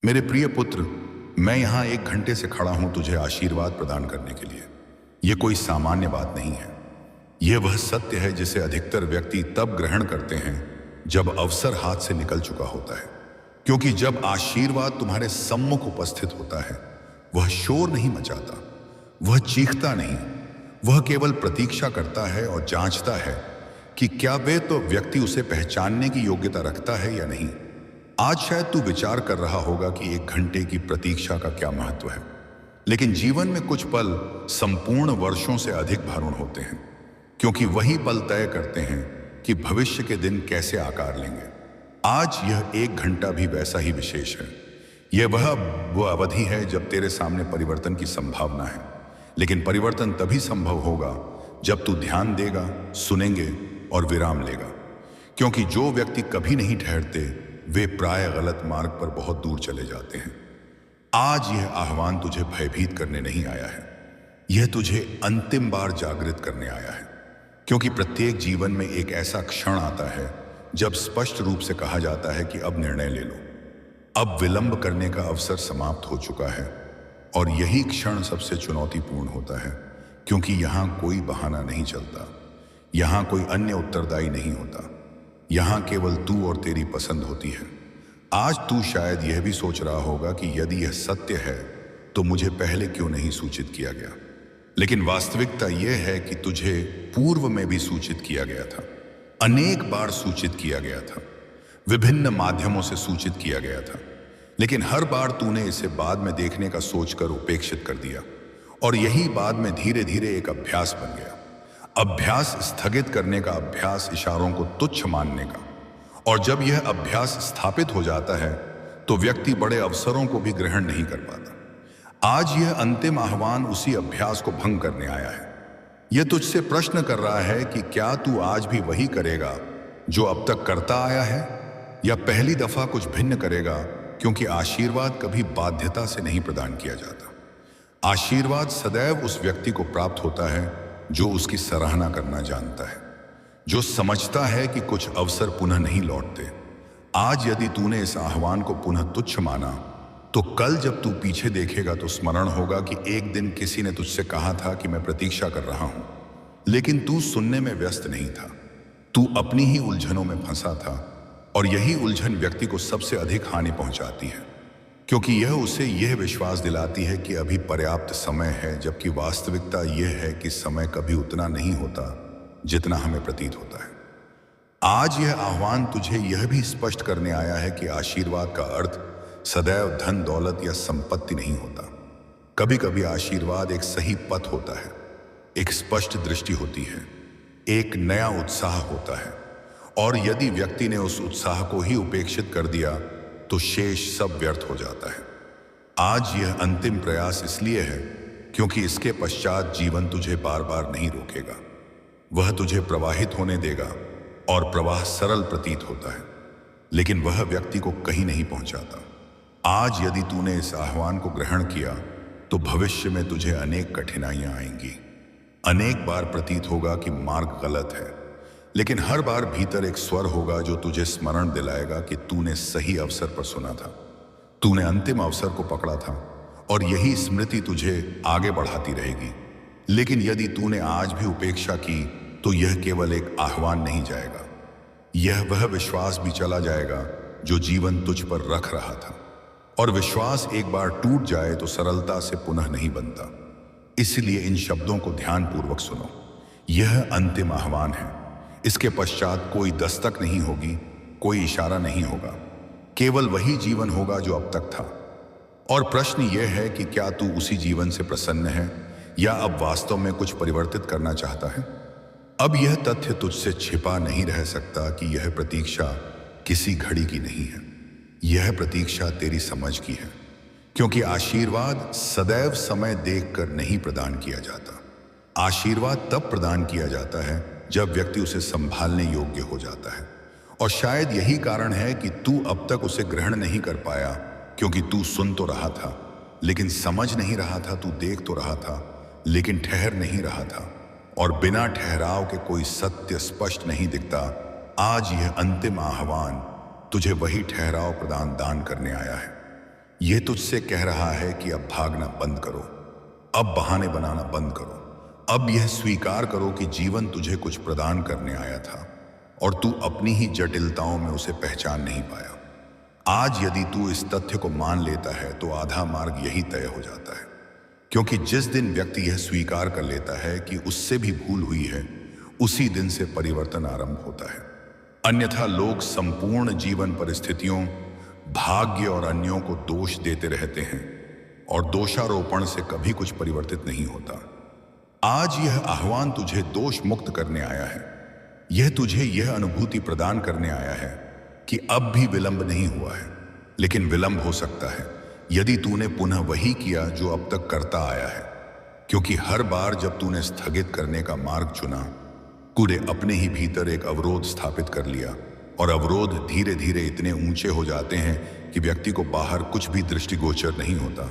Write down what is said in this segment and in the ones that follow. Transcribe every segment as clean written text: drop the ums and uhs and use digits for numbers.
मेरे प्रिय पुत्र, मैं यहाँ 1 घंटे से खड़ा हूँ तुझे आशीर्वाद प्रदान करने के लिए। यह कोई सामान्य बात नहीं है। यह वह सत्य है जिसे अधिकतर व्यक्ति तब ग्रहण करते हैं जब अवसर हाथ से निकल चुका होता है। क्योंकि जब आशीर्वाद तुम्हारे सम्मुख उपस्थित होता है, वह शोर नहीं मचाता, वह चीखता नहीं, वह केवल प्रतीक्षा करता है और जांचता है कि क्या वे तो व्यक्ति उसे पहचानने की योग्यता रखता है या नहीं। आज शायद तू विचार कर रहा होगा कि 1 घंटे की प्रतीक्षा का क्या महत्व है, लेकिन जीवन में कुछ पल संपूर्ण वर्षों से अधिक भारुण होते हैं, क्योंकि वही पल तय करते हैं कि भविष्य के दिन कैसे आकार लेंगे। आज यह 1 घंटा भी वैसा ही विशेष है। यह वह अवधि है जब तेरे सामने परिवर्तन की संभावना है, लेकिन परिवर्तन तभी संभव होगा जब तू ध्यान देगा, सुनेंगे और विराम लेगा। क्योंकि जो व्यक्ति कभी नहीं ठहरते वे प्राय गलत मार्ग पर बहुत दूर चले जाते हैं। आज यह आह्वान तुझे भयभीत करने नहीं आया है, यह तुझे अंतिम बार जागृत करने आया है। क्योंकि प्रत्येक जीवन में एक ऐसा क्षण आता है जब स्पष्ट रूप से कहा जाता है कि अब निर्णय ले लो, अब विलंब करने का अवसर समाप्त हो चुका है। और यही क्षण सबसे चुनौतीपूर्ण होता है, क्योंकि यहाँ कोई बहाना नहीं चलता, यहाँ कोई अन्य उत्तरदायी नहीं होता, यहाँ केवल तू और तेरी पसंद होती है। आज तू शायद यह भी सोच रहा होगा कि यदि यह सत्य है तो मुझे पहले क्यों नहीं सूचित किया गया। लेकिन वास्तविकता यह है कि तुझे पूर्व में भी सूचित किया गया था, अनेक बार सूचित किया गया था, विभिन्न माध्यमों से सूचित किया गया था। लेकिन हर बार तूने इसे बाद में देखने का सोचकर उपेक्षित कर दिया, और यही बाद में धीरे धीरे एक अभ्यास बन गया। अभ्यास स्थगित करने का अभ्यास, इशारों को तुच्छ मानने का। और जब यह अभ्यास स्थापित हो जाता है तो व्यक्ति बड़े अवसरों को भी ग्रहण नहीं कर पाता। आज यह अंतिम आह्वान उसी अभ्यास को भंग करने आया है। यह तुझसे प्रश्न कर रहा है कि क्या तू आज भी वही करेगा जो अब तक करता आया है, या पहली दफा कुछ भिन्न करेगा। क्योंकि आशीर्वाद कभी बाध्यता से नहीं प्रदान किया जाता। आशीर्वाद सदैव उस व्यक्ति को प्राप्त होता है जो उसकी सराहना करना जानता है, जो समझता है कि कुछ अवसर पुनः नहीं लौटते। आज यदि तूने इस आह्वान को पुनः तुच्छ माना, तो कल जब तू पीछे देखेगा तो स्मरण होगा कि एक दिन किसी ने तुझसे कहा था कि मैं प्रतीक्षा कर रहा हूं, लेकिन तू सुनने में व्यस्त नहीं था, तू अपनी ही उलझनों में फंसा था। और यही उलझन व्यक्ति को सबसे अधिक हानि पहुंचाती है, क्योंकि यह उसे यह विश्वास दिलाती है कि अभी पर्याप्त समय है, जबकि वास्तविकता यह है कि समय कभी उतना नहीं होता जितना हमें प्रतीत होता है। आज यह आह्वान तुझे यह भी स्पष्ट करने आया है कि आशीर्वाद का अर्थ सदैव धन दौलत या संपत्ति नहीं होता। कभी कभी आशीर्वाद एक सही पथ होता है, एक स्पष्ट दृष्टि होती है, एक नया उत्साह होता है। और यदि व्यक्ति ने उस उत्साह को ही उपेक्षित कर दिया तो शेष सब व्यर्थ हो जाता है। आज यह अंतिम प्रयास इसलिए है क्योंकि इसके पश्चात जीवन तुझे बार बार नहीं रोकेगा, वह तुझे प्रवाहित होने देगा। और प्रवाह सरल प्रतीत होता है, लेकिन वह व्यक्ति को कहीं नहीं पहुंचाता। आज यदि तूने इस आह्वान को ग्रहण किया तो भविष्य में तुझे अनेक कठिनाइयां आएंगी। अनेक बार प्रतीत होगा कि मार्ग गलत है, लेकिन हर बार भीतर एक स्वर होगा जो तुझे स्मरण दिलाएगा कि तूने सही अवसर पर सुना था, तूने अंतिम अवसर को पकड़ा था, और यही स्मृति तुझे आगे बढ़ाती रहेगी। लेकिन यदि तूने आज भी उपेक्षा की तो यह केवल एक आह्वान नहीं जाएगा, यह वह विश्वास भी चला जाएगा जो जीवन तुझ पर रख रहा था। और विश्वास एक बार टूट जाए तो सरलता से पुनः नहीं बनता। इसलिए इन शब्दों को ध्यानपूर्वक सुनो। यह अंतिम आह्वान है, इसके पश्चात कोई दस्तक नहीं होगी, कोई इशारा नहीं होगा, केवल वही जीवन होगा जो अब तक था। और प्रश्न यह है कि क्या तू उसी जीवन से प्रसन्न है, या अब वास्तव में कुछ परिवर्तित करना चाहता है। अब यह तथ्य तुझसे छिपा नहीं रह सकता कि यह प्रतीक्षा किसी घड़ी की नहीं है, यह प्रतीक्षा तेरी समझ की है। क्योंकि आशीर्वाद सदैव समय देखकर नहीं प्रदान किया जाता। आशीर्वाद तब प्रदान किया जाता है जब व्यक्ति उसे संभालने योग्य हो जाता है। और शायद यही कारण है कि तू अब तक उसे ग्रहण नहीं कर पाया, क्योंकि तू सुन तो रहा था लेकिन समझ नहीं रहा था, तू देख तो रहा था लेकिन ठहर नहीं रहा था। और बिना ठहराव के कोई सत्य स्पष्ट नहीं दिखता। आज यह अंतिम आह्वान तुझे वही ठहराव प्रदान दान करने आया है। यह तुझसे कह रहा है कि अब भागना बंद करो, अब बहाने बनाना बंद करो। अब यह स्वीकार करो कि जीवन तुझे कुछ प्रदान करने आया था और तू अपनी ही जटिलताओं में उसे पहचान नहीं पाया। आज यदि तू इस तथ्य को मान लेता है तो आधा मार्ग यही तय हो जाता है, क्योंकि जिस दिन व्यक्ति यह स्वीकार कर लेता है कि उससे भी भूल हुई है, उसी दिन से परिवर्तन आरंभ होता है। अन्यथा लोग संपूर्ण जीवन परिस्थितियों, भाग्य और अन्यों को दोष देते रहते हैं और दोषारोपण से कभी कुछ परिवर्तित नहीं होता। आज यह आह्वान तुझे दोष मुक्त करने आया है। यह तुझे यह अनुभूति प्रदान करने आया है कि अब भी विलंब नहीं हुआ है, लेकिन विलंब हो सकता है यदि तूने पुनः वही किया जो अब तक करता आया है। क्योंकि हर बार जब तूने स्थगित करने का मार्ग चुना, तूने अपने ही भीतर एक अवरोध स्थापित कर लिया, और अवरोध धीरे धीरे इतने ऊंचे हो जाते हैं कि व्यक्ति को बाहर कुछ भी दृष्टिगोचर नहीं होता।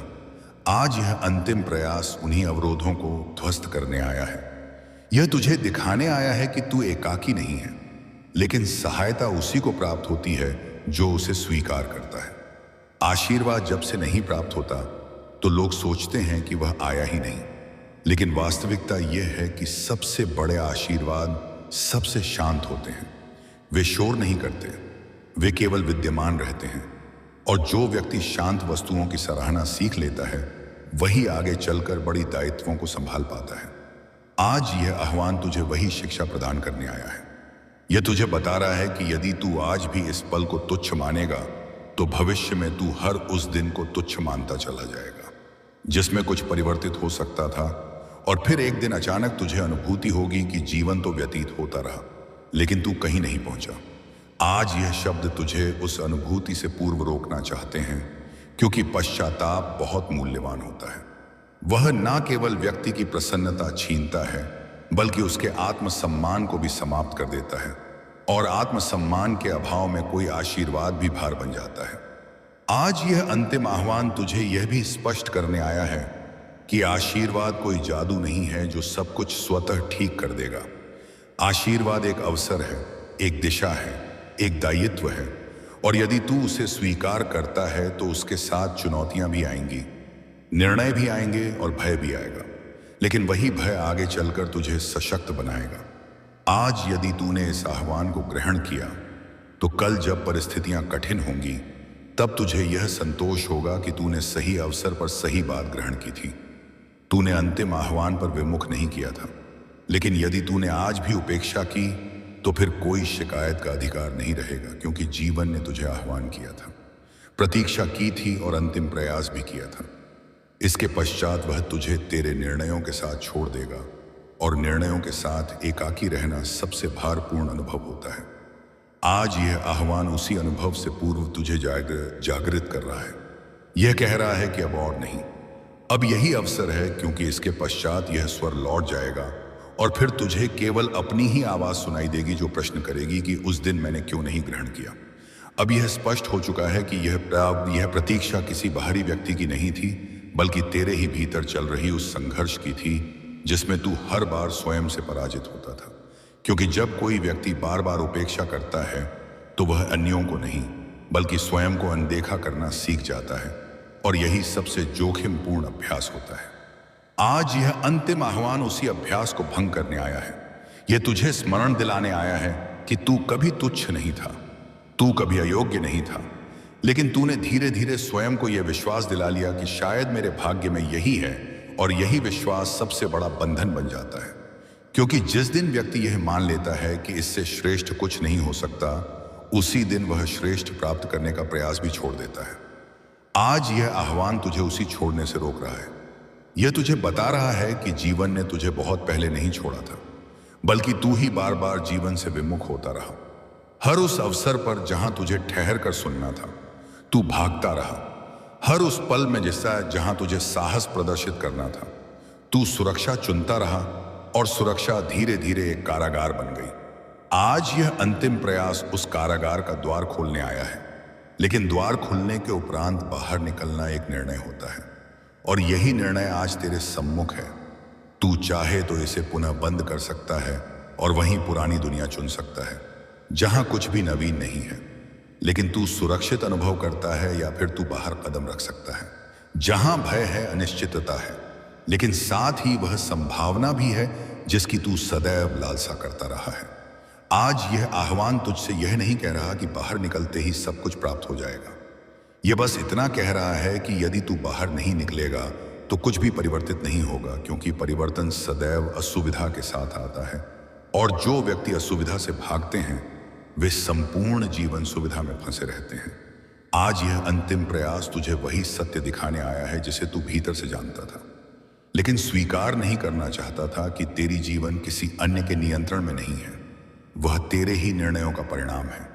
आज यह अंतिम प्रयास उन्हीं अवरोधों को ध्वस्त करने आया है। यह तुझे दिखाने आया है कि तू एकाकी नहीं है, लेकिन सहायता उसी को प्राप्त होती है जो उसे स्वीकार करता है। आशीर्वाद जब से नहीं प्राप्त होता तो लोग सोचते हैं कि वह आया ही नहीं, लेकिन वास्तविकता यह है कि सबसे बड़े आशीर्वाद सबसे शांत होते हैं। वे शोर नहीं करते, वे केवल विद्यमान रहते हैं। और जो व्यक्ति शांत वस्तुओं की सराहना सीख लेता है, वही आगे चलकर बड़ी दायित्वों को संभाल पाता है। आज यह आह्वान तुझे वही शिक्षा प्रदान करने आया है। यह तुझे बता रहा है कि यदि तू आज भी इस पल को तुच्छ मानेगा, तो भविष्य में तू हर उस दिन को तुच्छ मानता चला जाएगा जिसमें कुछ परिवर्तित हो सकता था। और फिर एक दिन अचानक तुझे अनुभूति होगी कि जीवन तो व्यतीत होता रहा, लेकिन तू कहीं नहीं पहुंचा। आज यह शब्द तुझे उस अनुभूति से पूर्व रोकना चाहते हैं, क्योंकि पश्चाताप बहुत मूल्यवान होता है। वह न केवल व्यक्ति की प्रसन्नता छीनता है, बल्कि उसके आत्मसम्मान को भी समाप्त कर देता है, और आत्मसम्मान के अभाव में कोई आशीर्वाद भी भार बन जाता है। आज यह अंतिम आह्वान तुझे यह भी स्पष्ट करने आया है कि आशीर्वाद कोई जादू नहीं है जो सब कुछ स्वतः ठीक कर देगा। आशीर्वाद एक अवसर है, एक दिशा है, एक दायित्व है, और यदि तू उसे स्वीकार करता है तो उसके साथ चुनौतियां भी आएंगी, निर्णय भी आएंगे और भय भी आएगा। लेकिन वही भय आगे चलकर तुझे सशक्त बनाएगा। आज यदि तूने इस आह्वान को ग्रहण किया, तो कल जब परिस्थितियां कठिन होंगी, तब तुझे यह संतोष होगा कि तूने सही अवसर पर सही बात ग्रहण की थी। तूने अंतिम आह्वान पर विमुख नहीं किया था। लेकिन यदि तूने आज भी उपेक्षा की, तो फिर कोई शिकायत का अधिकार नहीं रहेगा, क्योंकि जीवन ने तुझे आह्वान किया था, प्रतीक्षा की थी और अंतिम प्रयास भी किया था। इसके पश्चात वह तुझे तेरे निर्णयों के साथ छोड़ देगा, और निर्णयों के साथ एकाकी रहना सबसे भारपूर्ण अनुभव होता है। आज यह आह्वान उसी अनुभव से पूर्व तुझे जागृत कर रहा है। यह कह रहा है कि अब और नहीं, अब यही अवसर है, क्योंकि इसके पश्चात यह स्वर लौट जाएगा और फिर तुझे केवल अपनी ही आवाज सुनाई देगी जो प्रश्न करेगी कि उस दिन मैंने क्यों नहीं ग्रहण किया। अब यह स्पष्ट हो चुका है कि यह प्रतीक्षा किसी बाहरी व्यक्ति की नहीं थी, बल्कि तेरे ही भीतर चल रही उस संघर्ष की थी जिसमें तू हर बार स्वयं से पराजित होता था। क्योंकि जब कोई व्यक्ति बार बार उपेक्षा करता है, तो वह अन्यों को नहीं, बल्कि स्वयं को अनदेखा करना सीख जाता है, और यही सबसे जोखिमपूर्ण अभ्यास होता है। आज यह अंतिम आह्वान उसी अभ्यास को भंग करने आया है। यह तुझे स्मरण दिलाने आया है कि तू कभी तुच्छ नहीं था, तू कभी अयोग्य नहीं था, लेकिन तूने धीरे धीरे स्वयं को यह विश्वास दिला लिया कि शायद मेरे भाग्य में यही है, और यही विश्वास सबसे बड़ा बंधन बन जाता है। क्योंकि जिस दिन व्यक्ति यह मान लेता है कि इससे श्रेष्ठ कुछ नहीं हो सकता, उसी दिन वह श्रेष्ठ प्राप्त करने का प्रयास भी छोड़ देता है। आज यह आह्वान तुझे उसी छोड़ने से रोक रहा है। यह तुझे बता रहा है कि जीवन ने तुझे बहुत पहले नहीं छोड़ा था, बल्कि तू ही बार बार जीवन से विमुख होता रहा। हर उस अवसर पर जहां तुझे ठहर कर सुनना था, तू भागता रहा। हर उस पल में जहां तुझे साहस प्रदर्शित करना था, तू सुरक्षा चुनता रहा, और सुरक्षा धीरे धीरे एक कारागार बन गई। आज यह अंतिम प्रयास उस कारागार का द्वार खोलने आया है। लेकिन द्वार खुलने के उपरांत बाहर निकलना एक निर्णय होता है, और यही निर्णय आज तेरे सम्मुख है। तू चाहे तो इसे पुनः बंद कर सकता है और वहीं पुरानी दुनिया चुन सकता है, जहां कुछ भी नवीन नहीं है। लेकिन तू सुरक्षित अनुभव करता है या फिर तू बाहर कदम रख सकता है। जहां भय है, अनिश्चितता है, लेकिन साथ ही वह संभावना भी है जिसकी तू सदैव लालसा करता रहा है। आज यह आह्वान तुझसे यह नहीं कह रहा कि बाहर निकलते ही सब कुछ प्राप्त हो जाएगा। यह बस इतना कह रहा है कि यदि तू बाहर नहीं निकलेगा तो कुछ भी परिवर्तित नहीं होगा, क्योंकि परिवर्तन सदैव असुविधा के साथ आता है और जो व्यक्ति असुविधा से भागते हैं वे संपूर्ण जीवन सुविधा में फंसे रहते हैं। आज यह अंतिम प्रयास तुझे वही सत्य दिखाने आया है जिसे तू भीतर से जानता था, लेकिन स्वीकार नहीं करना चाहता था कि तेरी जीवन किसी अन्य के नियंत्रण में नहीं है, वह तेरे ही निर्णयों का परिणाम है।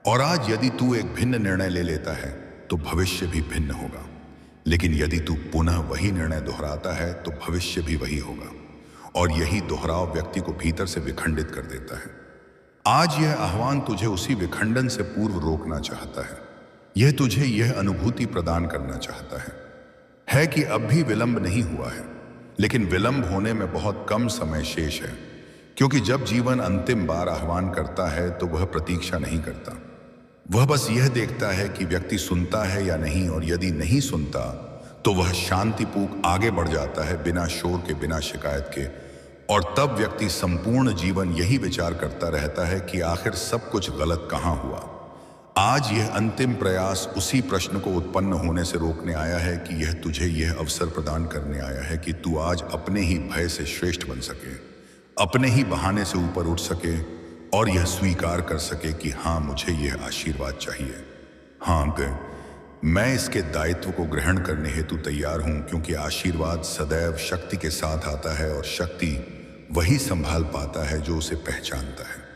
और आज यदि तू एक भिन्न निर्णय ले लेता है तो भविष्य भी भिन्न होगा, लेकिन यदि तू पुनः वही निर्णय दोहराता है तो भविष्य भी वही होगा, और यही दोहराव व्यक्ति को भीतर से विखंडित कर देता है। आज यह आह्वान तुझे उसी विखंडन से पूर्व रोकना चाहता है। यह तुझे यह अनुभूति प्रदान करना चाहता है कि अब भी विलंब नहीं हुआ है, लेकिन विलंब होने में बहुत कम समय शेष है, क्योंकि जब जीवन अंतिम बार आह्वान करता है तो वह प्रतीक्षा नहीं करता। वह बस यह देखता है कि व्यक्ति सुनता है या नहीं, और यदि नहीं सुनता तो वह शांतिपूर्वक आगे बढ़ जाता है, बिना शोर के, बिना शिकायत के। और तब व्यक्ति संपूर्ण जीवन यही विचार करता रहता है कि आखिर सब कुछ गलत कहाँ हुआ। आज यह अंतिम प्रयास उसी प्रश्न को उत्पन्न होने से रोकने आया है कि यह तुझे यह अवसर प्रदान करने आया है कि तू आज अपने ही भय से श्रेष्ठ बन सके, अपने ही बहाने से ऊपर उठ सके और यह स्वीकार कर सके कि हाँ, मुझे यह आशीर्वाद चाहिए। हाँ, मैं इसके दायित्व को ग्रहण करने हेतु तैयार हूं, क्योंकि आशीर्वाद सदैव शक्ति के साथ आता है और शक्ति वही संभाल पाता है जो उसे पहचानता है।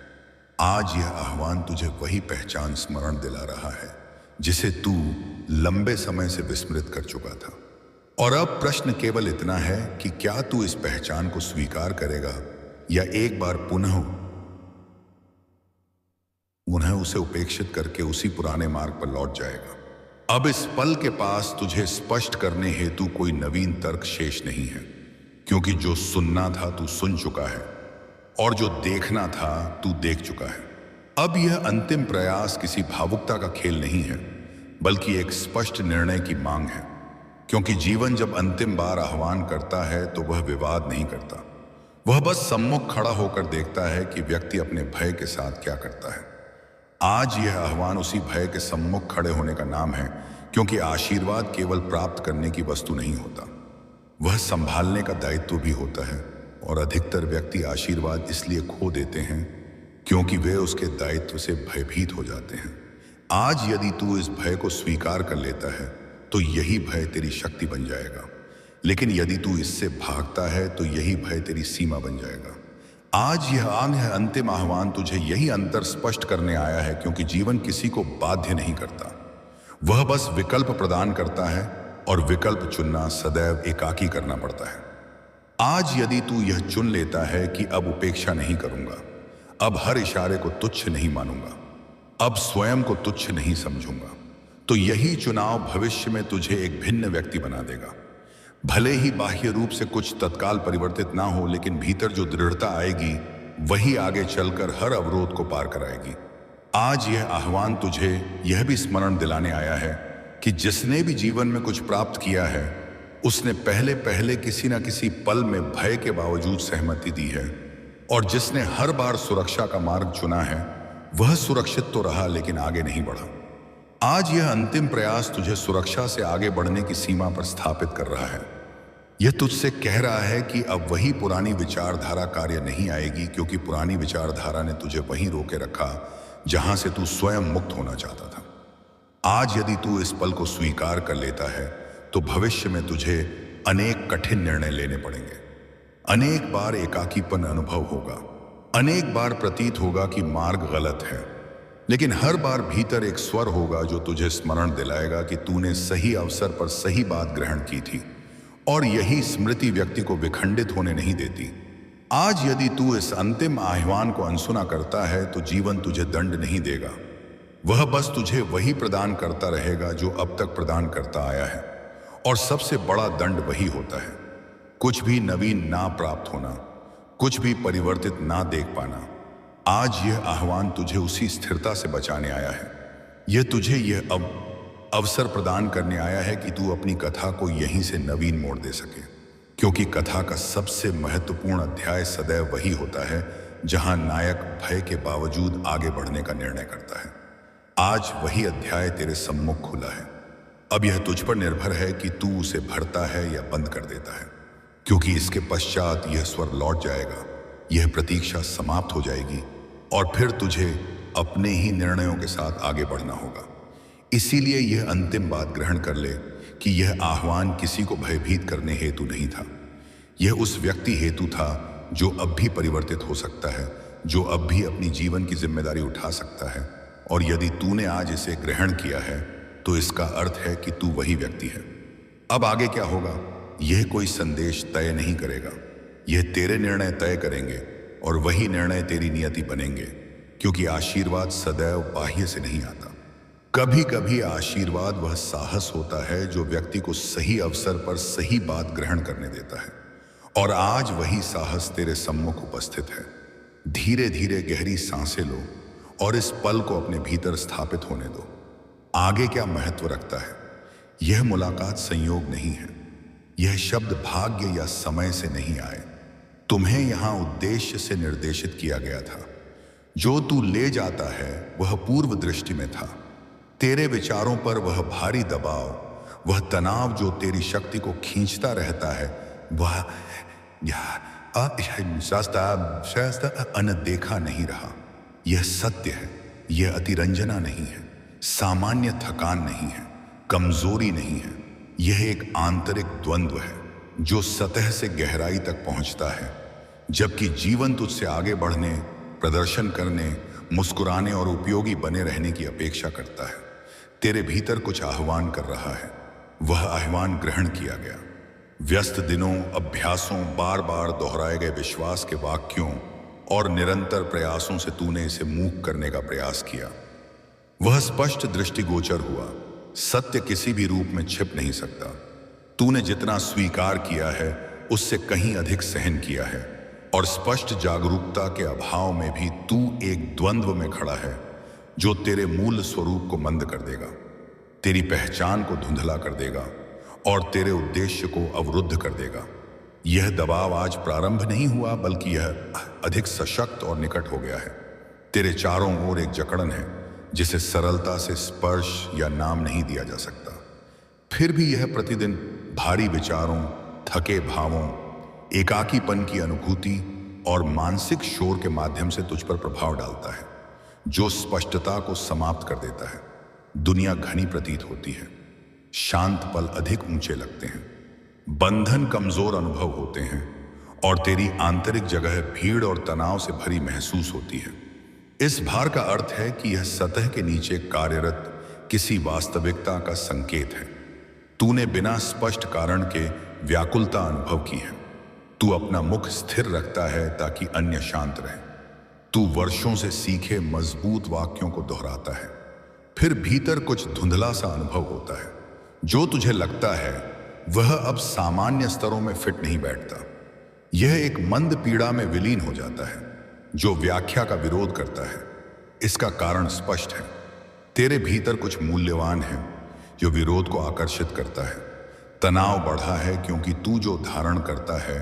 आज यह आह्वान तुझे वही पहचान स्मरण दिला रहा है जिसे तू लंबे समय से विस्मृत कर चुका था। और अब प्रश्न केवल इतना है कि क्या तू इस पहचान को स्वीकार करेगा या एक बार पुनः उसे उपेक्षित करके उसी पुराने मार्ग पर लौट जाएगा। अब इस पल के पास तुझे स्पष्ट करने हेतु कोई नवीन तर्क शेष नहीं है, क्योंकि जो सुनना था तू सुन चुका है और जो देखना था तू देख चुका है। अब यह अंतिम प्रयास किसी भावुकता का खेल नहीं है, बल्कि एक स्पष्ट निर्णय की मांग है, क्योंकि जीवन जब अंतिम बार आह्वान करता है तो वह विवाद नहीं करता, वह बस सम्मुख खड़ा होकर देखता है कि व्यक्ति अपने भय के साथ क्या करता है। आज यह आह्वान उसी भय के सम्मुख खड़े होने का नाम है, क्योंकि आशीर्वाद केवल प्राप्त करने की वस्तु नहीं होता, वह संभालने का दायित्व भी होता है। और अधिकतर व्यक्ति आशीर्वाद इसलिए खो देते हैं क्योंकि वे उसके दायित्व से भयभीत हो जाते हैं। आज यदि तू इस भय को स्वीकार कर लेता है तो यही भय तेरी शक्ति बन जाएगा, लेकिन यदि तू इससे भागता है तो यही भय तेरी सीमा बन जाएगा। आज यह अंतिम आह्वान तुझे यही अंतर स्पष्ट करने आया है, क्योंकि जीवन किसी को बाध्य नहीं करता, वह बस विकल्प प्रदान करता है, और विकल्प चुनना सदैव एकाकी करना पड़ता है। आज यदि तू यह चुन लेता है कि अब उपेक्षा नहीं करूंगा, अब हर इशारे को तुच्छ नहीं मानूंगा, अब स्वयं को तुच्छ नहीं समझूंगा, तो यही चुनाव भविष्य में तुझे एक भिन्न व्यक्ति बना देगा। भले ही बाह्य रूप से कुछ तत्काल परिवर्तित ना हो, लेकिन भीतर जो दृढ़ता आएगी वही आगे चलकर हर अवरोध को पार कराएगी। आज यह आह्वान तुझे यह भी स्मरण दिलाने आया है कि जिसने भी जीवन में कुछ प्राप्त किया है उसने पहले पहले किसी न किसी पल में भय के बावजूद सहमति दी है, और जिसने हर बार सुरक्षा का मार्ग चुना है वह सुरक्षित तो रहा लेकिन आगे नहीं बढ़ा। आज यह अंतिम प्रयास तुझे सुरक्षा से आगे बढ़ने की सीमा पर स्थापित कर रहा है। यह तुझसे कह रहा है कि अब वही पुरानी विचारधारा कार्य नहीं आएगी, क्योंकि पुरानी विचारधारा ने तुझे वहीं रोके रखा जहां से तू स्वयं मुक्त होना चाहता था। आज यदि तू इस पल को स्वीकार कर लेता है तो भविष्य में तुझे अनेक कठिन निर्णय लेने पड़ेंगे। अनेक बार एकाकीपन अनुभव होगा, अनेक बार प्रतीत होगा कि मार्ग गलत है, लेकिन हर बार भीतर एक स्वर होगा जो तुझे स्मरण दिलाएगा कि तूने सही अवसर पर सही बात ग्रहण की थी, और यही स्मृति व्यक्ति को विखंडित होने नहीं देती। आज यदि तू इस अंतिम आह्वान को अनसुना करता है तो जीवन तुझे दंड नहीं देगा, वह बस तुझे वही प्रदान करता रहेगा जो अब तक प्रदान करता आया है। और सबसे बड़ा दंड वही होता है, कुछ भी नवीन ना प्राप्त होना, कुछ भी परिवर्तित ना देख पाना। आज यह आह्वान तुझे उसी स्थिरता से बचाने आया है यह तुझे यह अवसर प्रदान करने आया है कि तू अपनी कथा को यहीं से नवीन मोड़ दे सके, क्योंकि कथा का सबसे महत्वपूर्ण अध्याय सदैव वही होता है जहां नायक भय के बावजूद आगे बढ़ने का निर्णय करता है। आज वही अध्याय तेरे सम्मुख खुला है। अब यह तुझ पर निर्भर है कि तू उसे भरता है या बंद कर देता है, क्योंकि इसके पश्चात यह स्वर लौट जाएगा, यह प्रतीक्षा समाप्त हो जाएगी और फिर तुझे अपने ही निर्णयों के साथ आगे बढ़ना होगा। इसीलिए यह अंतिम बात ग्रहण कर ले कि यह आह्वान किसी को भयभीत करने हेतु नहीं था। यह उस व्यक्ति हेतु था जो अब भी परिवर्तित हो सकता है, जो अब भी अपनी जीवन की जिम्मेदारी उठा सकता है। और यदि तूने आज इसे ग्रहण किया है तो इसका अर्थ है कि तू वही व्यक्ति है। अब आगे क्या होगा यह कोई संदेश तय नहीं करेगा, यह तेरे निर्णय तय करेंगे और वही निर्णय तेरी नियति बनेंगे, क्योंकि आशीर्वाद सदैव बाह्य से नहीं आता। कभी कभी आशीर्वाद वह साहस होता है जो व्यक्ति को सही अवसर पर सही बात ग्रहण करने देता है, और आज वही साहस तेरे सम्मुख उपस्थित है। धीरे धीरे गहरी सांसें लो और इस पल को अपने भीतर स्थापित होने दो। आगे क्या महत्व रखता है? यह मुलाकात संयोग नहीं है, यह शब्द भाग्य या समय से नहीं आए, तुम्हें यहां उद्देश्य से निर्देशित किया गया था। जो तू ले जाता है वह पूर्व दृष्टि में था। तेरे विचारों पर वह भारी दबाव, वह तनाव जो तेरी शक्ति को खींचता रहता है, वह अनदेखा नहीं रहा। यह सत्य है, यह अतिरंजना नहीं है, सामान्य थकान नहीं है, कमजोरी नहीं है। यह एक आंतरिक द्वंद्व है जो सतह से गहराई तक पहुंचता है, जबकि जीवन तुझसे आगे बढ़ने, प्रदर्शन करने, मुस्कुराने और उपयोगी बने रहने की अपेक्षा करता है। तेरे भीतर कुछ आह्वान कर रहा है, वह आह्वान ग्रहण किया गया। व्यस्त दिनों, अभ्यासों, बार बार दोहराए गए विश्वास के वाक्यों और निरंतर प्रयासों से तूने इसे मूक करने का प्रयास किया। वह स्पष्ट दृष्टिगोचर हुआ। सत्य किसी भी रूप में छिप नहीं सकता। तूने जितना स्वीकार किया है उससे कहीं अधिक सहन किया है, और स्पष्ट जागरूकता के अभाव में भी तू एक द्वंद्व में खड़ा है जो तेरे मूल स्वरूप को मंद कर देगा, तेरी पहचान को धुंधला कर देगा और तेरे उद्देश्य को अवरुद्ध कर देगा। यह दबाव आज प्रारंभ नहीं हुआ, बल्कि यह अधिक सशक्त और निकट हो गया है। तेरे चारों ओर एक जकड़न है जिसे सरलता से स्पर्श या नाम नहीं दिया जा सकता। फिर भी यह प्रतिदिन भारी विचारों, थके भावों, एकाकीपन की अनुभूति और मानसिक शोर के माध्यम से तुझ पर प्रभाव डालता है, जो स्पष्टता को समाप्त कर देता है। दुनिया घनी प्रतीत होती है, शांत पल अधिक ऊंचे लगते हैं, बंधन कमजोर अनुभव होते हैं और तेरी आंतरिक जगह भीड़ और तनाव से भरी महसूस होती है। इस भार का अर्थ है कि यह सतह के नीचे कार्यरत किसी वास्तविकता का संकेत है। तूने बिना स्पष्ट कारण के व्याकुलता अनुभव की है। तू अपना मुख स्थिर रखता है ताकि अन्य शांत रहे। तू वर्षों से सीखे मजबूत वाक्यों को दोहराता है, फिर भीतर कुछ धुंधला सा अनुभव होता है। जो तुझे लगता है वह अब सामान्य स्तरों में फिट नहीं बैठता। यह एक मंद पीड़ा में विलीन हो जाता है जो व्याख्या का विरोध करता है। इसका कारण स्पष्ट है। तेरे भीतर कुछ मूल्यवान है जो विरोध को आकर्षित करता है। तनाव बढ़ा है क्योंकि तू जो धारण करता है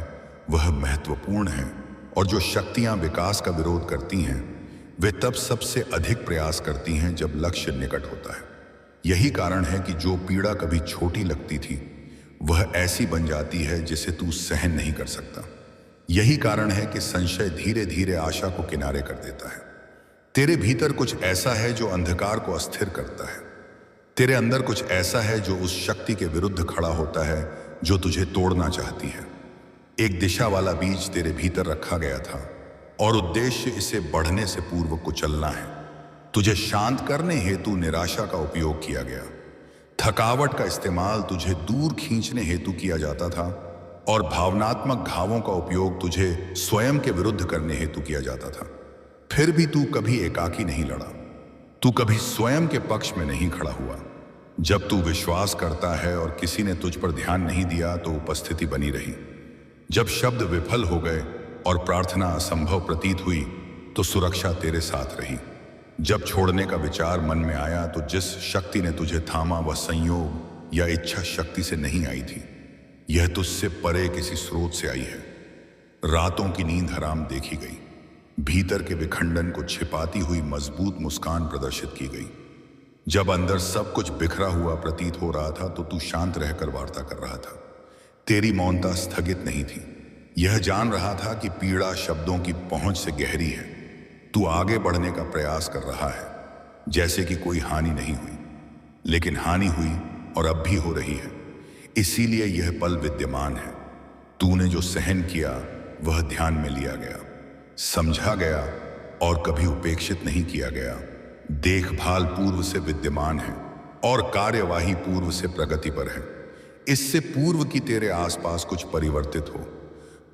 वह महत्वपूर्ण है, और जो शक्तियां विकास का विरोध करती हैं वे तब सबसे अधिक प्रयास करती हैं जब लक्ष्य निकट होता है। यही कारण है कि जो पीड़ा कभी छोटी लगती थी वह ऐसी बन जाती है जिसे तू सहन नहीं कर सकता। यही कारण है कि संशय धीरे धीरे आशा को किनारे कर देता है। तेरे भीतर कुछ ऐसा है जो अंधकार को अस्थिर करता है। तेरे अंदर कुछ ऐसा है जो उस शक्ति के विरुद्ध खड़ा होता है जो तुझे तोड़ना चाहती है। एक दिशा वाला बीज तेरे भीतर रखा गया था और उद्देश्य इसे बढ़ने से पूर्व कुचलना है। तुझे शांत करने हेतु निराशा का उपयोग किया गया। थकावट का इस्तेमाल तुझे दूर खींचने हेतु किया जाता था और भावनात्मक घावों का उपयोग तुझे स्वयं के विरुद्ध करने हेतु किया जाता था। फिर भी तू कभी एकाकी नहीं लड़ा, तू कभी स्वयं के पक्ष में नहीं खड़ा हुआ। जब तू विश्वास करता है और किसी ने तुझ पर ध्यान नहीं दिया तो उपस्थिति बनी रही। जब शब्द विफल हो गए और प्रार्थना असंभव प्रतीत हुई तो सुरक्षा तेरे साथ रही। जब छोड़ने का विचार मन में आया तो जिस शक्ति ने तुझे थामा वह संयोग या इच्छा शक्ति से नहीं आई थी। यह तुझसे परे किसी स्रोत से आई है। रातों की नींद हराम देखी गई, भीतर के विखंडन को छिपाती हुई मजबूत मुस्कान प्रदर्शित की गई। जब अंदर सब कुछ बिखरा हुआ प्रतीत हो रहा था तो तू शांत रहकर वार्ता कर रहा था। तेरी मौनता स्थगित नहीं थी। यह जान रहा था कि पीड़ा शब्दों की पहुंच से गहरी है। तू आगे बढ़ने का प्रयास कर रहा है, जैसे कि कोई हानि नहीं हुई, लेकिन हानि हुई और अब भी हो रही है। इसीलिए यह पल विद्यमान है। तूने जो सहन किया वह ध्यान में लिया गया, समझा गया और कभी उपेक्षित नहीं किया गया। देखभाल पूर्व से विद्यमान है और कार्यवाही पूर्व से प्रगति पर है। इससे पूर्व कि तेरे आसपास कुछ परिवर्तित हो,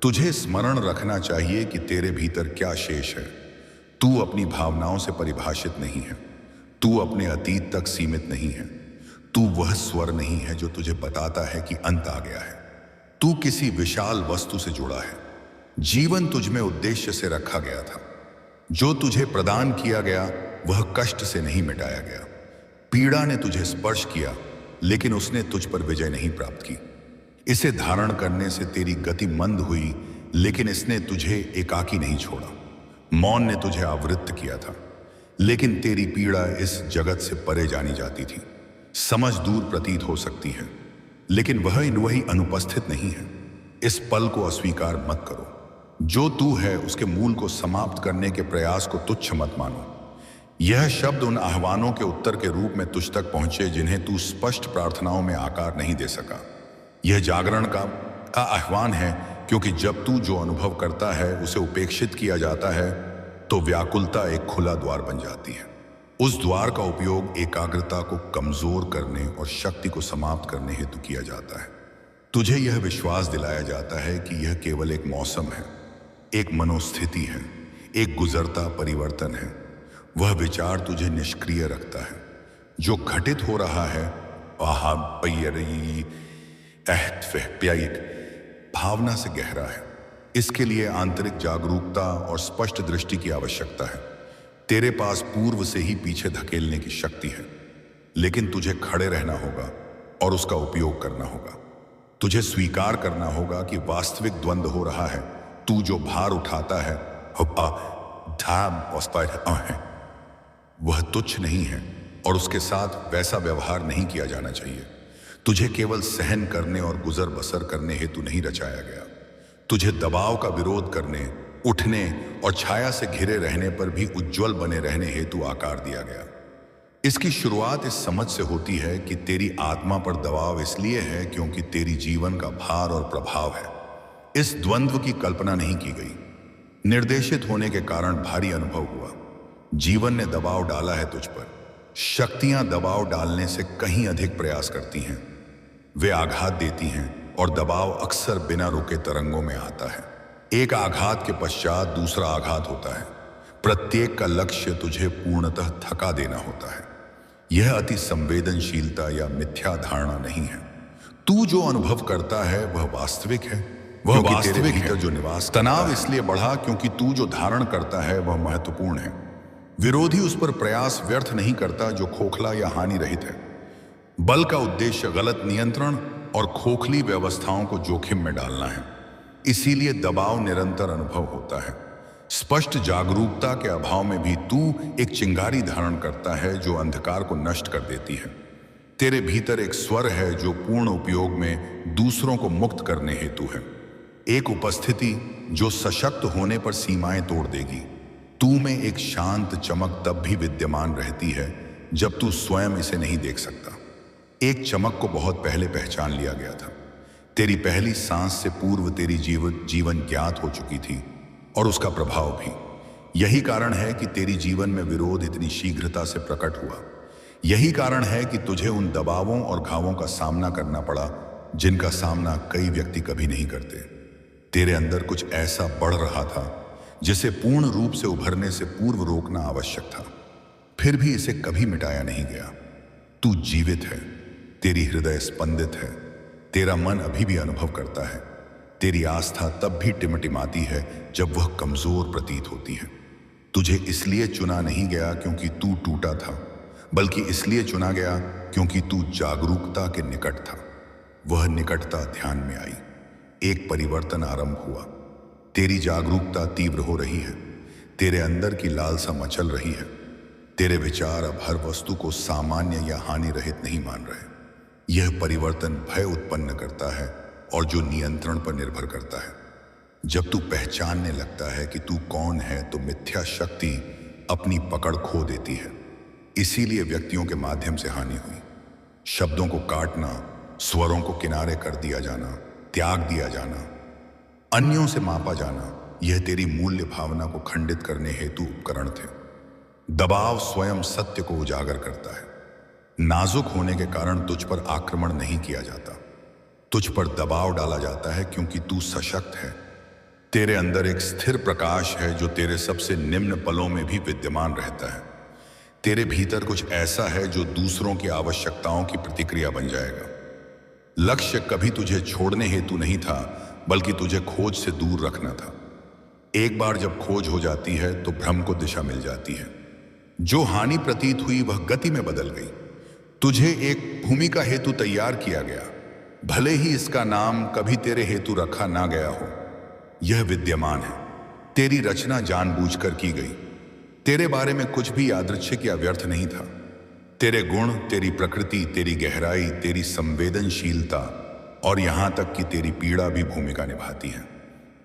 तुझे स्मरण रखना चाहिए कि तेरे भीतर क्या शेष है। तू अपनी भावनाओं से परिभाषित नहीं है, तू अपने अतीत तक सीमित नहीं है, तू वह स्वर नहीं है जो तुझे बताता है कि अंत आ गया है। तू किसी विशाल वस्तु से जुड़ा है। जीवन तुझ में उद्देश्य से रखा गया था। जो तुझे प्रदान किया गया वह कष्ट से नहीं मिटाया गया। पीड़ा ने तुझे स्पर्श किया, लेकिन उसने तुझ पर विजय नहीं प्राप्त की। इसे धारण करने से तेरी गति मंद हुई, लेकिन इसने तुझे एकाकी नहीं छोड़ा। मौन ने तुझे आवृत्त किया था, लेकिन तेरी पीड़ा इस जगत से परे जानी जाती थी। समझ दूर प्रतीत हो सकती है, लेकिन वही अनुपस्थित नहीं है। इस पल को अस्वीकार मत करो। जो तू है उसके मूल को समाप्त करने के प्रयास को तुच्छ मत मानो। यह शब्द उन आह्वानों के उत्तर के रूप में तुझ तक पहुंचे जिन्हें तू स्पष्ट प्रार्थनाओं में आकार नहीं दे सका। यह जागरण का आह्वान है, क्योंकि जब तू जो अनुभव करता है उसे उपेक्षित किया जाता है तो व्याकुलता एक खुला द्वार बन जाती है। उस द्वार का उपयोग एकाग्रता को कमजोर करने और शक्ति को समाप्त करने हेतु किया जाता है। तुझे यह विश्वास दिलाया जाता है कि यह केवल एक मौसम है, एक मनोस्थिति है, एक गुजरता परिवर्तन है। वह विचार तुझे निष्क्रिय रखता है। जो घटित हो रहा है भावना से गहरा है। इसके लिए आंतरिक जागरूकता और स्पष्ट दृष्टि की आवश्यकता है। तेरे पास पूर्व से ही पीछे धकेलने की शक्ति है, लेकिन तुझे खड़े रहना होगा और उसका उपयोग करना होगा। तुझे स्वीकार करना होगा कि वास्तविक द्वंद्व हो रहा है। तू जो भार उठाता है वह तुच्छ नहीं है और उसके साथ वैसा व्यवहार नहीं किया जाना चाहिए। तुझे केवल सहन करने और गुजर बसर करने हेतु नहीं रचाया गया। तुझे दबाव का विरोध करने, उठने और छाया से घिरे रहने पर भी उज्जवल बने रहने हेतु आकार दिया गया। इसकी शुरुआत इस समझ से होती है कि तेरी आत्मा पर दबाव इसलिए है क्योंकि तेरी जीवन का भार और प्रभाव है। इस द्वंद्व की कल्पना नहीं की गई। निर्देशित होने के कारण भारी अनुभव हुआ। जीवन ने दबाव डाला है तुझ पर। शक्तियां दबाव डालने से कहीं अधिक प्रयास करती हैं। वे आघात देती हैं और दबाव अक्सर बिना रुके तरंगों में आता है। एक आघात के पश्चात दूसरा आघात होता है। प्रत्येक का लक्ष्य तुझे पूर्णतः थका देना होता है। यह अति संवेदनशीलता या मिथ्या धारणा नहीं है। तू जो अनुभव करता है वह वास्तविक है। वह वास्तविक है जो निवास। तनाव इसलिए बढ़ा क्योंकि तू जो धारण करता है वह महत्वपूर्ण है। विरोधी उस पर प्रयास व्यर्थ नहीं करता जो खोखला या हानि रहित है। बल का उद्देश्य गलत नियंत्रण और खोखली व्यवस्थाओं को जोखिम में डालना है। इसीलिए दबाव निरंतर अनुभव होता है। स्पष्ट जागरूकता के अभाव में भी तू एक चिंगारी धारण करता है जो अंधकार को नष्ट कर देती है। तेरे भीतर एक स्वर है जो पूर्ण उपयोग में दूसरों को मुक्त करने हेतु है। एक उपस्थिति जो सशक्त होने पर सीमाएं तोड़ देगी। तू में एक शांत चमक तब भी विद्यमान रहती है जब तू स्वयं इसे नहीं देख सकता। एक चमक को बहुत पहले पहचान लिया गया था। तेरी पहली सांस से पूर्व तेरी जीवन ज्ञात हो चुकी थी और उसका प्रभाव भी। यही कारण है कि तेरी जीवन में विरोध इतनी शीघ्रता से प्रकट हुआ। यही कारण है कि तुझे उन दबावों और घावों का सामना करना पड़ा जिनका सामना कई व्यक्ति कभी नहीं करते। तेरे अंदर कुछ ऐसा बढ़ रहा था जिसे पूर्ण रूप से उभरने से पूर्व रोकना आवश्यक था, फिर भी इसे कभी मिटाया नहीं गया। तू जीवित है, तेरी हृदय स्पंदित है, तेरा मन अभी भी अनुभव करता है। तेरी आस्था तब भी टिमटिमाती है जब वह कमजोर प्रतीत होती है। तुझे इसलिए चुना नहीं गया क्योंकि तू टूटा था, बल्कि इसलिए चुना गया क्योंकि तू जागरूकता के निकट था। वह निकटता ध्यान में आई, एक परिवर्तन आरंभ हुआ। तेरी जागरूकता तीव्र हो रही है, तेरे अंदर की लालसा मचल रही है। तेरे विचार अब हर वस्तु को सामान्य या हानि रहित नहीं मान रहे। यह परिवर्तन भय उत्पन्न करता है और जो नियंत्रण पर निर्भर करता है। जब तू पहचानने लगता है कि तू कौन है तो मिथ्या शक्ति अपनी पकड़ खो देती है। इसीलिए व्यक्तियों के माध्यम से हानि हुई। शब्दों को काटना, स्वरों को किनारे कर दिया जाना, त्याग दिया जाना, अन्यों से मापा जाना, यह तेरी मूल्य भावना को खंडित करने हेतु उपकरण थे। दबाव स्वयं सत्य को उजागर करता है। नाजुक होने के कारण तुझ पर आक्रमण नहीं किया जाता, तुझ पर दबाव डाला जाता है क्योंकि तू सशक्त है। तेरे अंदर एक स्थिर प्रकाश है जो तेरे सबसे निम्न पलों में भी विद्यमान रहता है। तेरे भीतर कुछ ऐसा है जो दूसरों की आवश्यकताओं की प्रतिक्रिया बन जाएगा। लक्ष्य कभी तुझे छोड़ने हेतु नहीं था, बल्कि तुझे खोज से दूर रखना था। एक बार जब खोज हो जाती है तो भ्रम को दिशा मिल जाती है। जो हानि प्रतीत हुई वह गति में बदल गई। तुझे एक भूमिका हेतु तैयार किया गया, भले ही इसका नाम कभी तेरे हेतु रखा ना गया हो। यह विद्यमान है, तेरी रचना जानबूझकर की गई। तेरे बारे में कुछ भी यादृच्छिक या व्यर्थ नहीं था। तेरे गुण, तेरी प्रकृति, तेरी गहराई, तेरी संवेदनशीलता और यहां तक कि तेरी पीड़ा भी भूमिका निभाती है।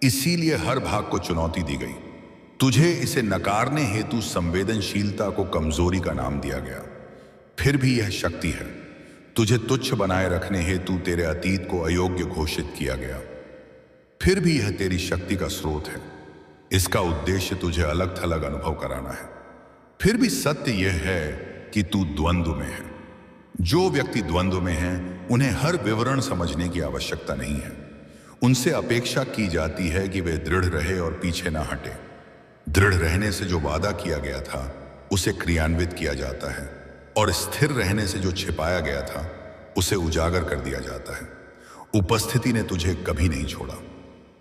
इसीलिए हर भाग को चुनौती दी गई। तुझे इसे नकारने हेतु संवेदनशीलता को कमजोरी का नाम दिया गया। फिर भी यह शक्ति है। तुझे तुच्छ बनाए रखने हेतु तेरे अतीत को अयोग्य घोषित किया गया। फिर भी यह तेरी शक्ति का स्रोत है। इसका उद्देश्य तुझे अलग थलग अनुभव कराना है। फिर भी सत्य यह है कि तू द्वंद्व में है। जो व्यक्ति द्वंद्व में है उन्हें हर विवरण समझने की आवश्यकता नहीं है। उनसे अपेक्षा की जाती है कि वे दृढ़ रहे और पीछे ना हटे। दृढ़ रहने से जो वादा किया गया था उसे क्रियान्वित किया जाता है, और स्थिर रहने से जो छिपाया गया था उसे उजागर कर दिया जाता है। उपस्थिति ने तुझे कभी नहीं छोड़ा।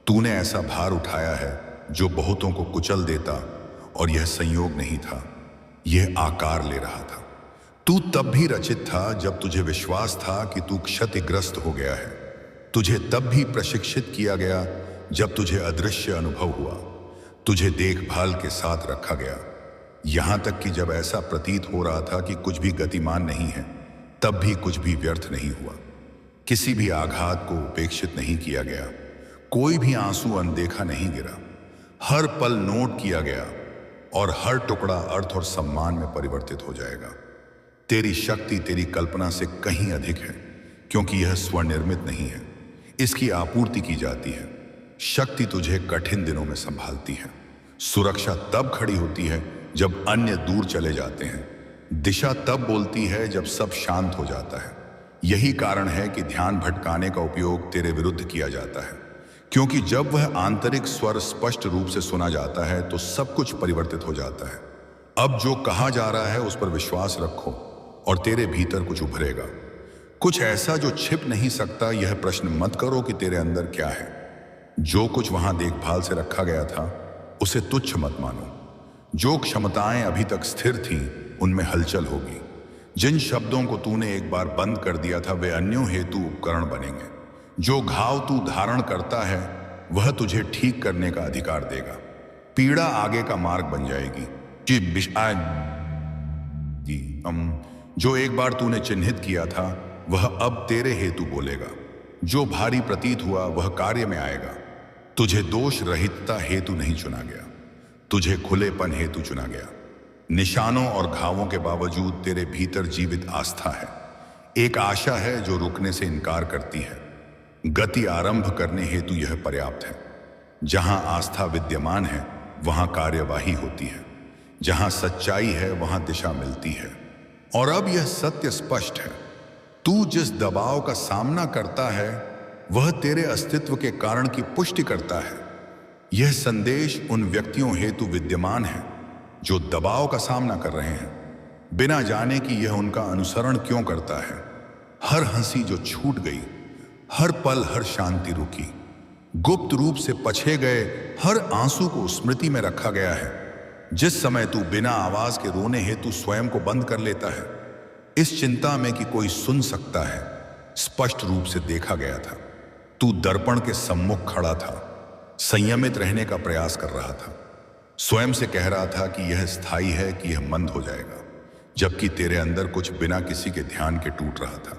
तूने ऐसा भार उठाया है जो बहुतों को कुचल देता, और यह संयोग नहीं था, यह आकार ले रहा था। तू तब भी रचित था जब तुझे विश्वास था कि तू क्षतिग्रस्त हो गया है। तुझे तब भी प्रशिक्षित किया गया जब तुझे अदृश्य अनुभव हुआ। तुझे देखभाल के साथ रखा गया, यहां तक कि जब ऐसा प्रतीत हो रहा था कि कुछ भी गतिमान नहीं है, तब भी कुछ भी व्यर्थ नहीं हुआ। किसी भी आघात को उपेक्षित नहीं किया गया, कोई भी आंसू अनदेखा नहीं गिरा। हर पल नोट किया गया और हर टुकड़ा अर्थ और सम्मान में परिवर्तित हो जाएगा। तेरी शक्ति तेरी कल्पना से कहीं अधिक है, क्योंकि यह स्वनिर्मित नहीं है, इसकी आपूर्ति की जाती है। शक्ति तुझे कठिन दिनों में संभालती है। सुरक्षा तब खड़ी होती है जब अन्य दूर चले जाते हैं। दिशा तब बोलती है जब सब शांत हो जाता है। यही कारण है कि ध्यान भटकाने का उपयोग तेरे विरुद्ध किया जाता है, क्योंकि जब वह आंतरिक स्वर स्पष्ट रूप से सुना जाता है तो सब कुछ परिवर्तित हो जाता है। अब जो कहा जा रहा है उस पर विश्वास रखो और तेरे भीतर कुछ उभरेगा, कुछ ऐसा जो छिप नहीं सकता। यह प्रश्न मत करो कि तेरे अंदर क्या है। जो कुछ वहां देखभाल से रखा गया था उसे तुच्छ मत मानो। जो क्षमताएं अभी तक स्थिर थीं उनमें हलचल होगी। जिन शब्दों को तूने एक बार बंद कर दिया था वे अन्यों हेतु उपकरण बनेंगे। जो घाव तू धारण करता है वह तुझे ठीक करने का अधिकार देगा। पीड़ा आगे का मार्ग बन जाएगी। जो एक बार तूने चिन्हित किया था वह अब तेरे हेतु बोलेगा। जो भारी प्रतीत हुआ वह कार्य में आएगा। तुझे दोष रहितता हेतु नहीं चुना गया, तुझे खुलेपन हेतु चुना गया। निशानों और घावों के बावजूद तेरे भीतर जीवित आस्था है। एक आशा है जो रुकने से इनकार करती है। गति आरंभ करने हेतु यह पर्याप्त है। जहां आस्था विद्यमान है वहां कार्यवाही होती है। जहां सच्चाई है वहां दिशा मिलती है। और अब यह सत्य स्पष्ट है, तू जिस दबाव का सामना करता है वह तेरे अस्तित्व के कारण की पुष्टि करता है। यह संदेश उन व्यक्तियों हेतु विद्यमान है जो दबाव का सामना कर रहे हैं, बिना जाने कि यह उनका अनुसरण क्यों करता है। हर हंसी जो छूट गई, हर पल हर शांति रुकी, गुप्त रूप से पछे गए हर आंसू को स्मृति में रखा गया है। जिस समय तू बिना आवाज के रोने हेतु स्वयं को बंद कर लेता है, इस चिंता में कि कोई सुन सकता है, स्पष्ट रूप से देखा गया था। तू दर्पण के सम्मुख खड़ा था, संयमित रहने का प्रयास कर रहा था, स्वयं से कह रहा था कि यह स्थायी है कि यह मंद हो जाएगा, जबकि तेरे अंदर कुछ बिना किसी के ध्यान के टूट रहा था।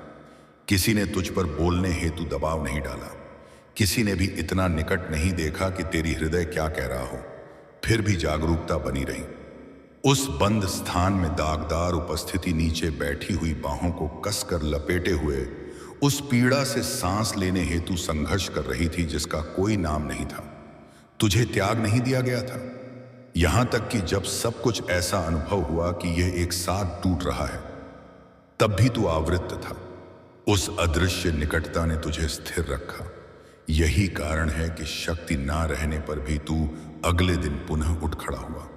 किसी ने तुझ पर बोलने हेतु दबाव नहीं डाला, किसी ने भी इतना निकट नहीं देखा कि तेरी हृदय क्या कह रहा हो, फिर भी जागरूकता बनी रही। उस बंद स्थान में दागदार उपस्थिति नीचे बैठी हुई बाहों को कसकर लपेटे हुए उस पीड़ा से सांस लेने हेतु संघर्ष कर रही थी जिसका कोई नाम नहीं था। तुझे त्याग नहीं दिया गया था, यहां तक कि जब सब कुछ ऐसा अनुभव हुआ कि यह एक साथ टूट रहा है, तब भी तू आवृत्त था। उस अदृश्य निकटता ने तुझे स्थिर रखा। यही कारण है कि शक्ति ना रहने पर भी तू अगले दिन पुनः उठ खड़ा हुआ।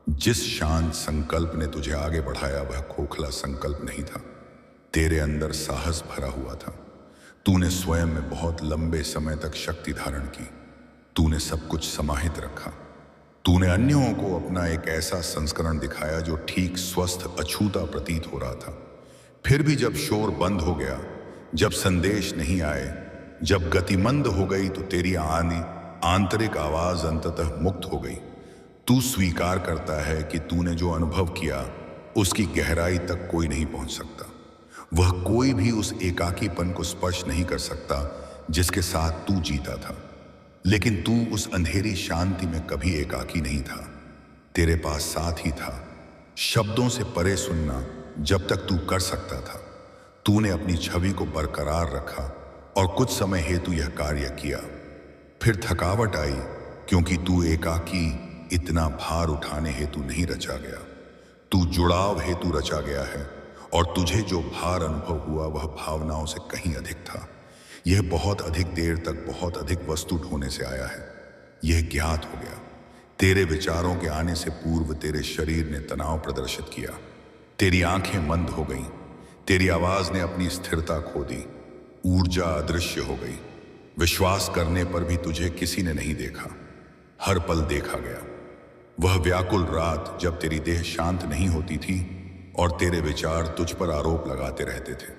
जिस शांत संकल्प ने तुझे आगे बढ़ाया वह खोखला संकल्प नहीं था, तेरे अंदर साहस भरा हुआ था। तूने स्वयं में बहुत लंबे समय तक शक्ति धारण की, तूने सब कुछ समाहित रखा, तूने अन्यों को अपना एक ऐसा संस्करण दिखाया जो ठीक स्वस्थ अछूता प्रतीत हो रहा था। फिर भी जब शोर बंद हो गया, जब संदेश नहीं आए, जब गति मंद हो गई, तो तेरी आंतरिक आवाज अंततः मुक्त हो गई। तू स्वीकार करता है कि तूने जो अनुभव किया उसकी गहराई तक कोई नहीं पहुंच सकता। वह कोई भी उस एकाकीपन को स्पर्श नहीं कर सकता जिसके साथ तू जीता था। लेकिन तू उस अंधेरी शांति में कभी एकाकी नहीं था। तेरे पास साथ ही था, शब्दों से परे सुनना जब तक तू कर सकता था। तूने अपनी छवि को बरकरार रखा और कुछ समय हेतु यह कार्य किया। फिर थकावट आई, क्योंकि तू एकाकी इतना भार उठाने हेतु नहीं रचा गया, तू जुड़ाव हेतु रचा गया है। और तुझे जो भार अनुभव हुआ वह भावनाओं से कहीं अधिक था। यह बहुत अधिक देर तक बहुत अधिक वस्तु ढोने से आया है। यह ज्ञात हो गया, तेरे विचारों के आने से पूर्व तेरे शरीर ने तनाव प्रदर्शित किया, तेरी आंखें मंद हो गईं, तेरी आवाज ने अपनी स्थिरता खो दी, ऊर्जा अदृश्य हो गई। विश्वास करने पर भी तुझे किसी ने नहीं देखा, हर पल देखा गया। वह व्याकुल रात जब तेरी देह शांत नहीं होती थी और तेरे विचार तुझ पर आरोप लगाते रहते थे,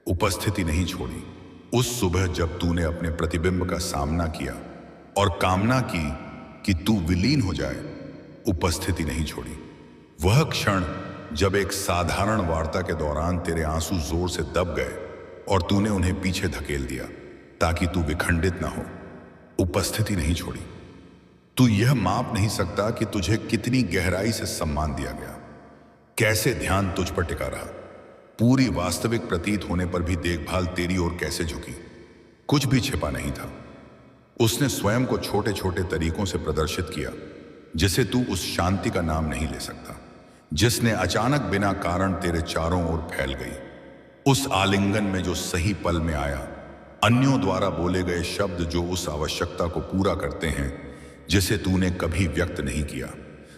उपस्थिति नहीं छोड़ी। उस सुबह जब तूने अपने प्रतिबिंब का सामना किया और कामना की कि तू विलीन हो जाए, उपस्थिति नहीं छोड़ी। वह क्षण जब एक साधारण वार्ता के दौरान तेरे आंसू जोर से दब गए और तूने उन्हें पीछे धकेल दिया ताकि तू विखंडित ना हो, उपस्थिति नहीं छोड़ी। तू यह माप नहीं सकता कि तुझे कितनी गहराई से सम्मान दिया गया, कैसे ध्यान तुझ पर टिका रहा। पूरी वास्तविक प्रतीत होने पर भी देखभाल तेरी ओर कैसे झुकी, कुछ भी छिपा नहीं था। उसने स्वयं को छोटे छोटे तरीकों से प्रदर्शित किया जिसे तू उस शांति का नाम नहीं ले सकता, जिसने अचानक बिना कारण तेरे चारों ओर फैल गई। उस आलिंगन में जो सही पल में आया, अन्यों द्वारा बोले गए शब्द जो उस आवश्यकता को पूरा करते हैं जिसे तूने कभी व्यक्त नहीं किया।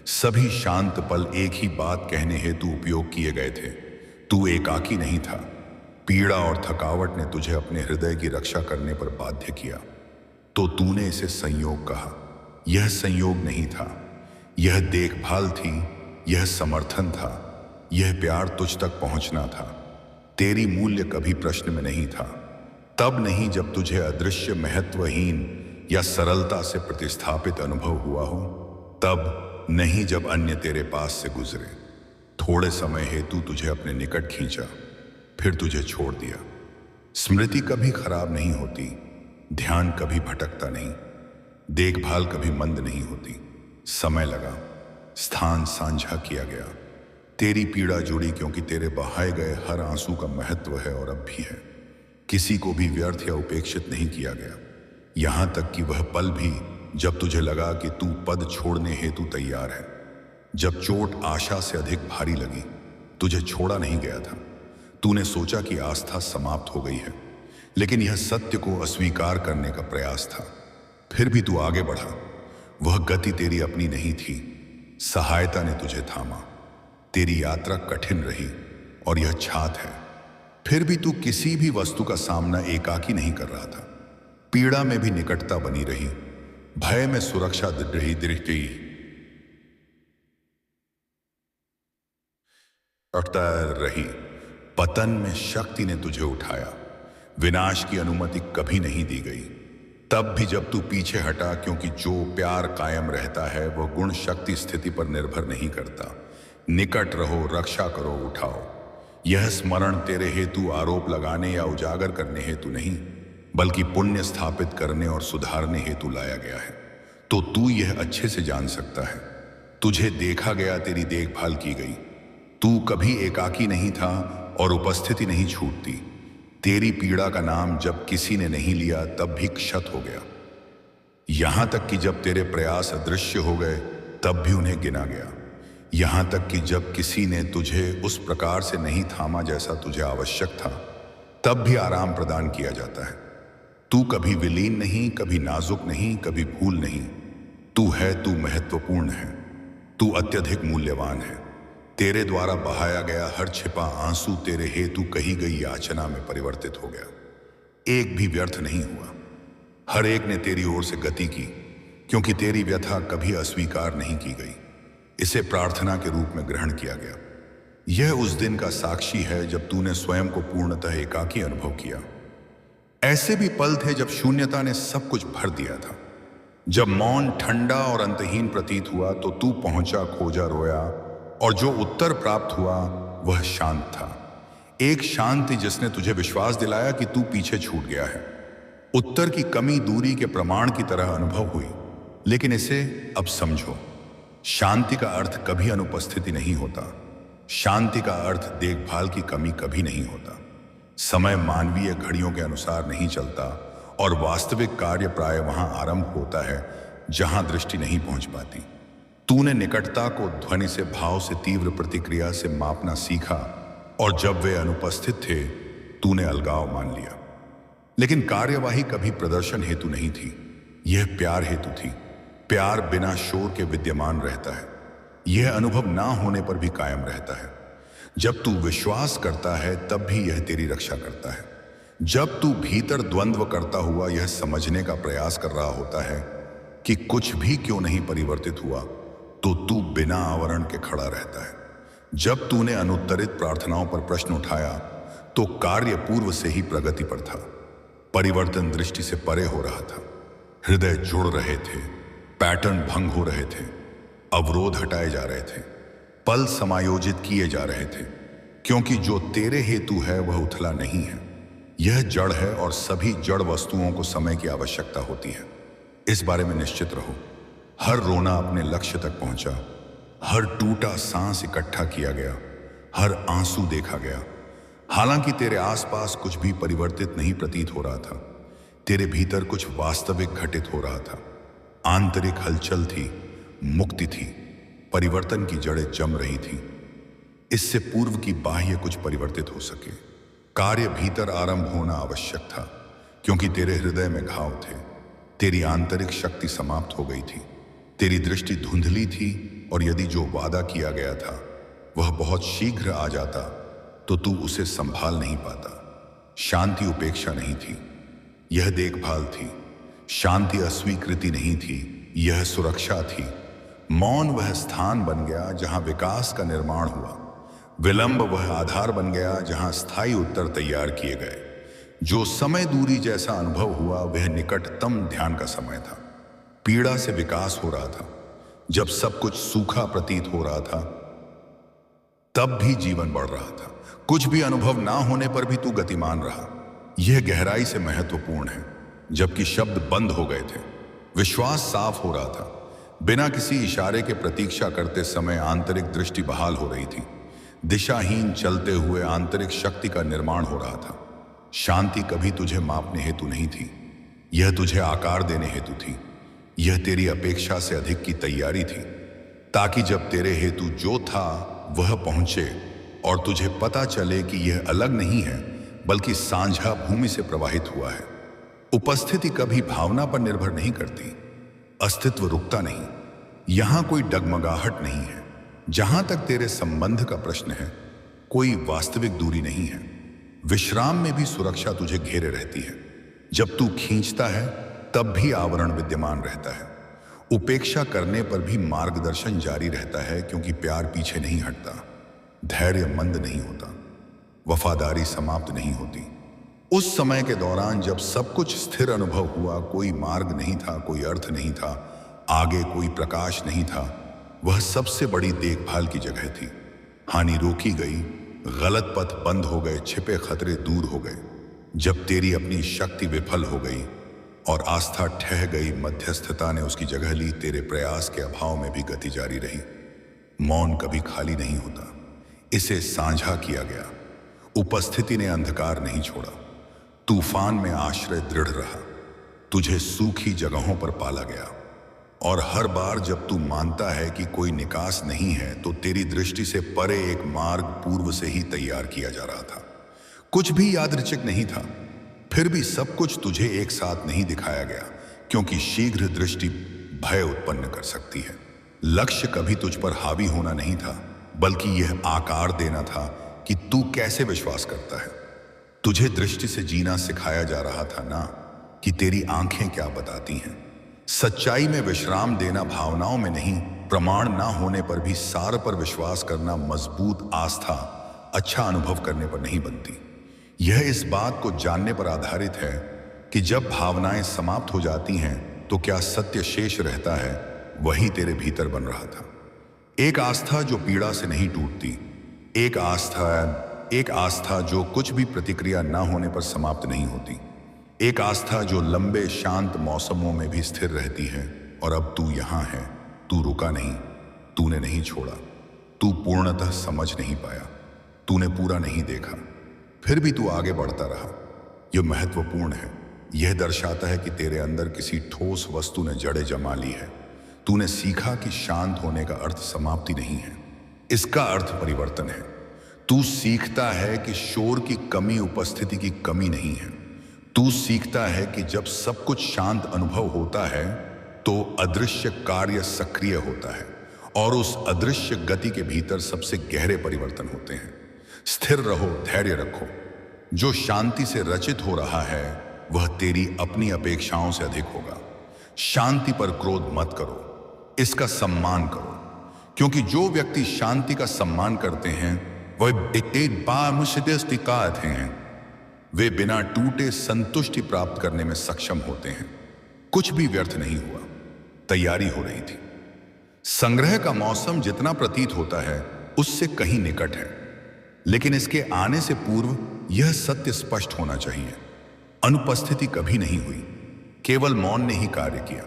सभी शांत पल एक ही बात कहने हेतु उपयोग किए गए थे, तू एकाकी नहीं था। पीड़ा और थकावट ने तुझे अपने हृदय की रक्षा करने पर बाध्य किया, तो तूने इसे संयोग कहा। यह संयोग नहीं था, यह देखभाल थी, यह समर्थन था, यह प्यार तुझ तक पहुंचना था। तेरी मूल्य कभी प्रश्न में नहीं था, तब नहीं जब तुझे अदृश्य, महत्वहीन या सरलता से प्रतिस्थापित अनुभव हुआ हो, तब नहीं जब अन्य तेरे पास से गुजरे, थोड़े समय हेतु तुझे अपने निकट खींचा, फिर तुझे छोड़ दिया। स्मृति कभी खराब नहीं होती, ध्यान कभी भटकता नहीं, देखभाल कभी मंद नहीं होती। समय लगा, स्थान साझा किया गया, तेरी पीड़ा जुड़ी क्योंकि तेरे बहाए गए हर आंसू का महत्व है और अब भी है। किसी को भी व्यर्थ या उपेक्षित नहीं किया गया, यहां तक कि वह पल भी जब तुझे लगा कि तू पद छोड़ने हेतु तैयार है। जब चोट आशा से अधिक भारी लगी, तुझे छोड़ा नहीं गया था। तूने सोचा कि आस्था समाप्त हो गई है, लेकिन यह सत्य को अस्वीकार करने का प्रयास था। फिर भी तू आगे बढ़ा। वह गति तेरी अपनी नहीं थी, सहायता ने तुझे थामा। तेरी यात्रा कठिन रही और यह छात है। फिर भी तू किसी भी वस्तु का सामना एकाकी नहीं कर रहा था। पीड़ा में भी निकटता बनी रही, भय में सुरक्षा रही दृष्टि। उठता रही। पतन में शक्ति ने तुझे उठाया, विनाश की अनुमति कभी नहीं दी गई। तब भी जब तू पीछे हटा, क्योंकि जो प्यार कायम रहता है वह गुण शक्ति स्थिति पर निर्भर नहीं करता। निकट रहो, रक्षा करो, उठाओ। यह स्मरण तेरे हेतु आरोप लगाने या उजागर करने हेतु नहीं, बल्कि पुण्य स्थापित करने और सुधारने हेतु लाया गया है। तो तू यह अच्छे से जान सकता है, तुझे देखा गया, तेरी देखभाल की गई। तू कभी एकाकी नहीं था और उपस्थिति नहीं छूटती। तेरी पीड़ा का नाम जब किसी ने नहीं लिया तब भी क्षत हो गया। यहां तक कि जब तेरे प्रयास अदृश्य हो गए तब भी उन्हें गिना गया। यहां तक कि जब किसी ने तुझे उस प्रकार से नहीं थामा जैसा तुझे आवश्यक था, तब भी आराम प्रदान किया जाता है। तू कभी विलीन नहीं, कभी नाजुक नहीं, कभी भूल नहीं। तू है, तू महत्वपूर्ण है, तू अत्यधिक मूल्यवान है। तेरे द्वारा बहाया गया हर छिपा आंसू तेरे हेतु कही गई याचना में परिवर्तित हो गया। एक भी व्यर्थ नहीं हुआ। हर एक ने तेरी ओर से गति की, क्योंकि तेरी व्यथा कभी अस्वीकार नहीं की गई। इसे प्रार्थना के रूप में ग्रहण किया गया। यह उस दिन का साक्षी है जब तूने स्वयं को पूर्णतः एकाकी अनुभव किया। ऐसे भी पल थे जब शून्यता ने सब कुछ भर दिया था। जब मौन ठंडा और अंतहीन प्रतीत हुआ तो तू पहुंचा, खोजा, रोया, और जो उत्तर प्राप्त हुआ वह शांत था। एक शांति जिसने तुझे विश्वास दिलाया कि तू पीछे छूट गया है। उत्तर की कमी दूरी के प्रमाण की तरह अनुभव हुई, लेकिन इसे अब समझो, शांति का अर्थ कभी अनुपस्थिति नहीं होता। शांति का अर्थ देखभाल की कमी कभी नहीं होता। समय मानवीय घड़ियों के अनुसार नहीं चलता और वास्तविक कार्य प्राय वहां आरंभ होता है जहां दृष्टि नहीं पहुंच पाती। तूने निकटता को ध्वनि से, भाव से, तीव्र प्रतिक्रिया से मापना सीखा, और जब वे अनुपस्थित थे तूने अलगाव मान लिया। लेकिन कार्यवाही कभी प्रदर्शन हेतु नहीं थी, यह प्यार हेतु थी। प्यार बिना शोर के विद्यमान रहता है। यह अनुभव ना होने पर भी कायम रहता है। जब तू विश्वास करता है तब भी यह तेरी रक्षा करता है। जब तू भीतर द्वंद्व करता हुआ यह समझने का प्रयास कर रहा होता है कि कुछ भी क्यों नहीं परिवर्तित हुआ, तो तू बिना आवरण के खड़ा रहता है। जब तूने अनुत्तरित प्रार्थनाओं पर प्रश्न उठाया तो कार्य पूर्व से ही प्रगति पर था। परिवर्तन दृष्टि से परे हो रहा था। हृदय जुड़ रहे थे, पैटर्न भंग हो रहे थे, अवरोध हटाए जा रहे थे, पल समायोजित किए जा रहे थे, क्योंकि जो तेरे हेतु है वह उथला नहीं है। यह जड़ है और सभी जड़ वस्तुओं को समय की आवश्यकता होती है। इस बारे में निश्चित रहो। हर रोना अपने लक्ष्य तक पहुंचा, हर टूटा सांस इकट्ठा किया गया, हर आंसू देखा गया। हालांकि तेरे आसपास कुछ भी परिवर्तित नहीं प्रतीत हो रहा था, तेरे भीतर कुछ वास्तविक घटित हो रहा था। आंतरिक हलचल थी, मुक्ति थी, परिवर्तन की जड़ें जम रही थी। इससे पूर्व की बाह्य कुछ परिवर्तित हो सके, कार्य भीतर आरंभ होना आवश्यक था, क्योंकि तेरे हृदय में घाव थे। तेरी आंतरिक शक्ति समाप्त हो गई थी, तेरी दृष्टि धुंधली थी, और यदि जो वादा किया गया था वह बहुत शीघ्र आ जाता तो तू उसे संभाल नहीं पाता। शांति उपेक्षा नहीं थी, यह देखभाल थी। शांति अस्वीकृति नहीं थी, यह सुरक्षा थी। मौन वह स्थान बन गया जहां विकास का निर्माण हुआ। विलंब वह आधार बन गया जहां स्थायी उत्तर तैयार किए गए। जो समय दूरी जैसा अनुभव हुआ वह निकटतम ध्यान का समय था। पीड़ा से विकास हो रहा था। जब सब कुछ सूखा प्रतीत हो रहा था तब भी जीवन बढ़ रहा था। कुछ भी अनुभव ना होने पर भी तू गतिमान रहा। यह गहराई से महत्वपूर्ण है। जबकि शब्द बंद हो गए थे, विश्वास साफ हो रहा था। बिना किसी इशारे के प्रतीक्षा करते समय आंतरिक दृष्टि बहाल हो रही थी। दिशाहीन चलते हुए आंतरिक शक्ति का निर्माण हो रहा था। शांति कभी तुझे मापने हेतु नहीं थी, यह तुझे आकार देने हेतु थी। यह तेरी अपेक्षा से अधिक की तैयारी थी, ताकि जब तेरे हेतु जो था वह पहुंचे और तुझे पता चले कि यह अलग नहीं है, बल्कि साझा भूमि से प्रवाहित हुआ है। उपस्थिति कभी भावना पर निर्भर नहीं करती, अस्तित्व रुकता नहीं। यहां कोई डगमगाहट नहीं है। जहां तक तेरे संबंध का प्रश्न है, कोई वास्तविक दूरी नहीं है। विश्राम में भी सुरक्षा तुझे घेरे रहती है। जब तू खींचता है तब भी आवरण विद्यमान रहता है। उपेक्षा करने पर भी मार्गदर्शन जारी रहता है, क्योंकि प्यार पीछे नहीं हटता। धैर्य मंद नहीं होता, वफादारी समाप्त नहीं होती। उस समय के दौरान जब सब कुछ स्थिर अनुभव हुआ, कोई मार्ग नहीं था, कोई अर्थ नहीं था, आगे कोई प्रकाश नहीं था, वह सबसे बड़ी देखभाल की जगह थी। हानि रोकी गई, गलत पथ बंद हो गए, छिपे खतरे दूर हो गए। जब तेरी अपनी शक्ति विफल हो गई और आस्था ठह गई, मध्यस्थता ने उसकी जगह ली। तेरे प्रयास के अभाव में भी गति जारी रही। मौन कभी खाली नहीं होता, इसे साझा किया गया। उपस्थिति ने अंधकार नहीं छोड़ा, तूफान में आश्रय दृढ़ रहा। तुझे सूखी जगहों पर पाला गया, और हर बार जब तू मानता है कि कोई निकास नहीं है, तो तेरी दृष्टि से परे एक मार्ग पूर्व से ही तैयार किया जा रहा था। कुछ भी यादृच्छिक नहीं था, फिर भी सब कुछ तुझे एक साथ नहीं दिखाया गया, क्योंकि शीघ्र दृष्टि भय उत्पन्न कर सकती है। लक्ष्य कभी तुझ पर हावी होना नहीं था, बल्कि यह आकार देना था कि तू कैसे विश्वास करता है। तुझे दृष्टि से जीना सिखाया जा रहा था ना कि तेरी आंखें क्या बताती हैं। सच्चाई में विश्राम देना भावनाओं में नहीं, प्रमाण ना होने पर भी सार पर विश्वास करना मजबूत आस्था अच्छा अनुभव करने पर नहीं बनती। यह इस बात को जानने पर आधारित है कि जब भावनाएं समाप्त हो जाती हैं तो क्या सत्य शेष रहता है। वही तेरे भीतर बन रहा था, एक आस्था जो पीड़ा से नहीं टूटती, एक आस्था जो कुछ भी प्रतिक्रिया ना होने पर समाप्त नहीं होती, एक आस्था जो लंबे शांत मौसमों में भी स्थिर रहती है। और अब तू यहाँ है, तू रुका नहीं, तूने नहीं छोड़ा, तू पूर्णतः समझ नहीं पाया, तूने पूरा नहीं देखा, फिर भी तू आगे बढ़ता रहा। यह महत्वपूर्ण है, यह दर्शाता है कि तेरे अंदर किसी ठोस वस्तु ने जड़ें जमा ली है। तूने सीखा कि शांत होने का अर्थ समाप्ति नहीं है, इसका अर्थ परिवर्तन है। तू सीखता है कि शोर की कमी उपस्थिति की कमी नहीं है। तू सीखता है कि जब सब कुछ शांत अनुभव होता है तो अदृश्य कार्य सक्रिय होता है, और उस अदृश्य गति के भीतर सबसे गहरे परिवर्तन होते हैं। स्थिर रहो, धैर्य रखो। जो शांति से रचित हो रहा है वह तेरी अपनी अपेक्षाओं से अधिक होगा। शांति पर क्रोध मत करो, इसका सम्मान करो, क्योंकि जो व्यक्ति शांति का सम्मान करते हैं वह हैं, वे बिना टूटे संतुष्टि प्राप्त करने में सक्षम होते हैं। कुछ भी व्यर्थ नहीं हुआ, तैयारी हो रही थी। संग्रह का मौसम जितना प्रतीत होता है उससे कहीं निकट है, लेकिन इसके आने से पूर्व यह सत्य स्पष्ट होना चाहिए। अनुपस्थिति कभी नहीं हुई, केवल मौन ने ही कार्य किया।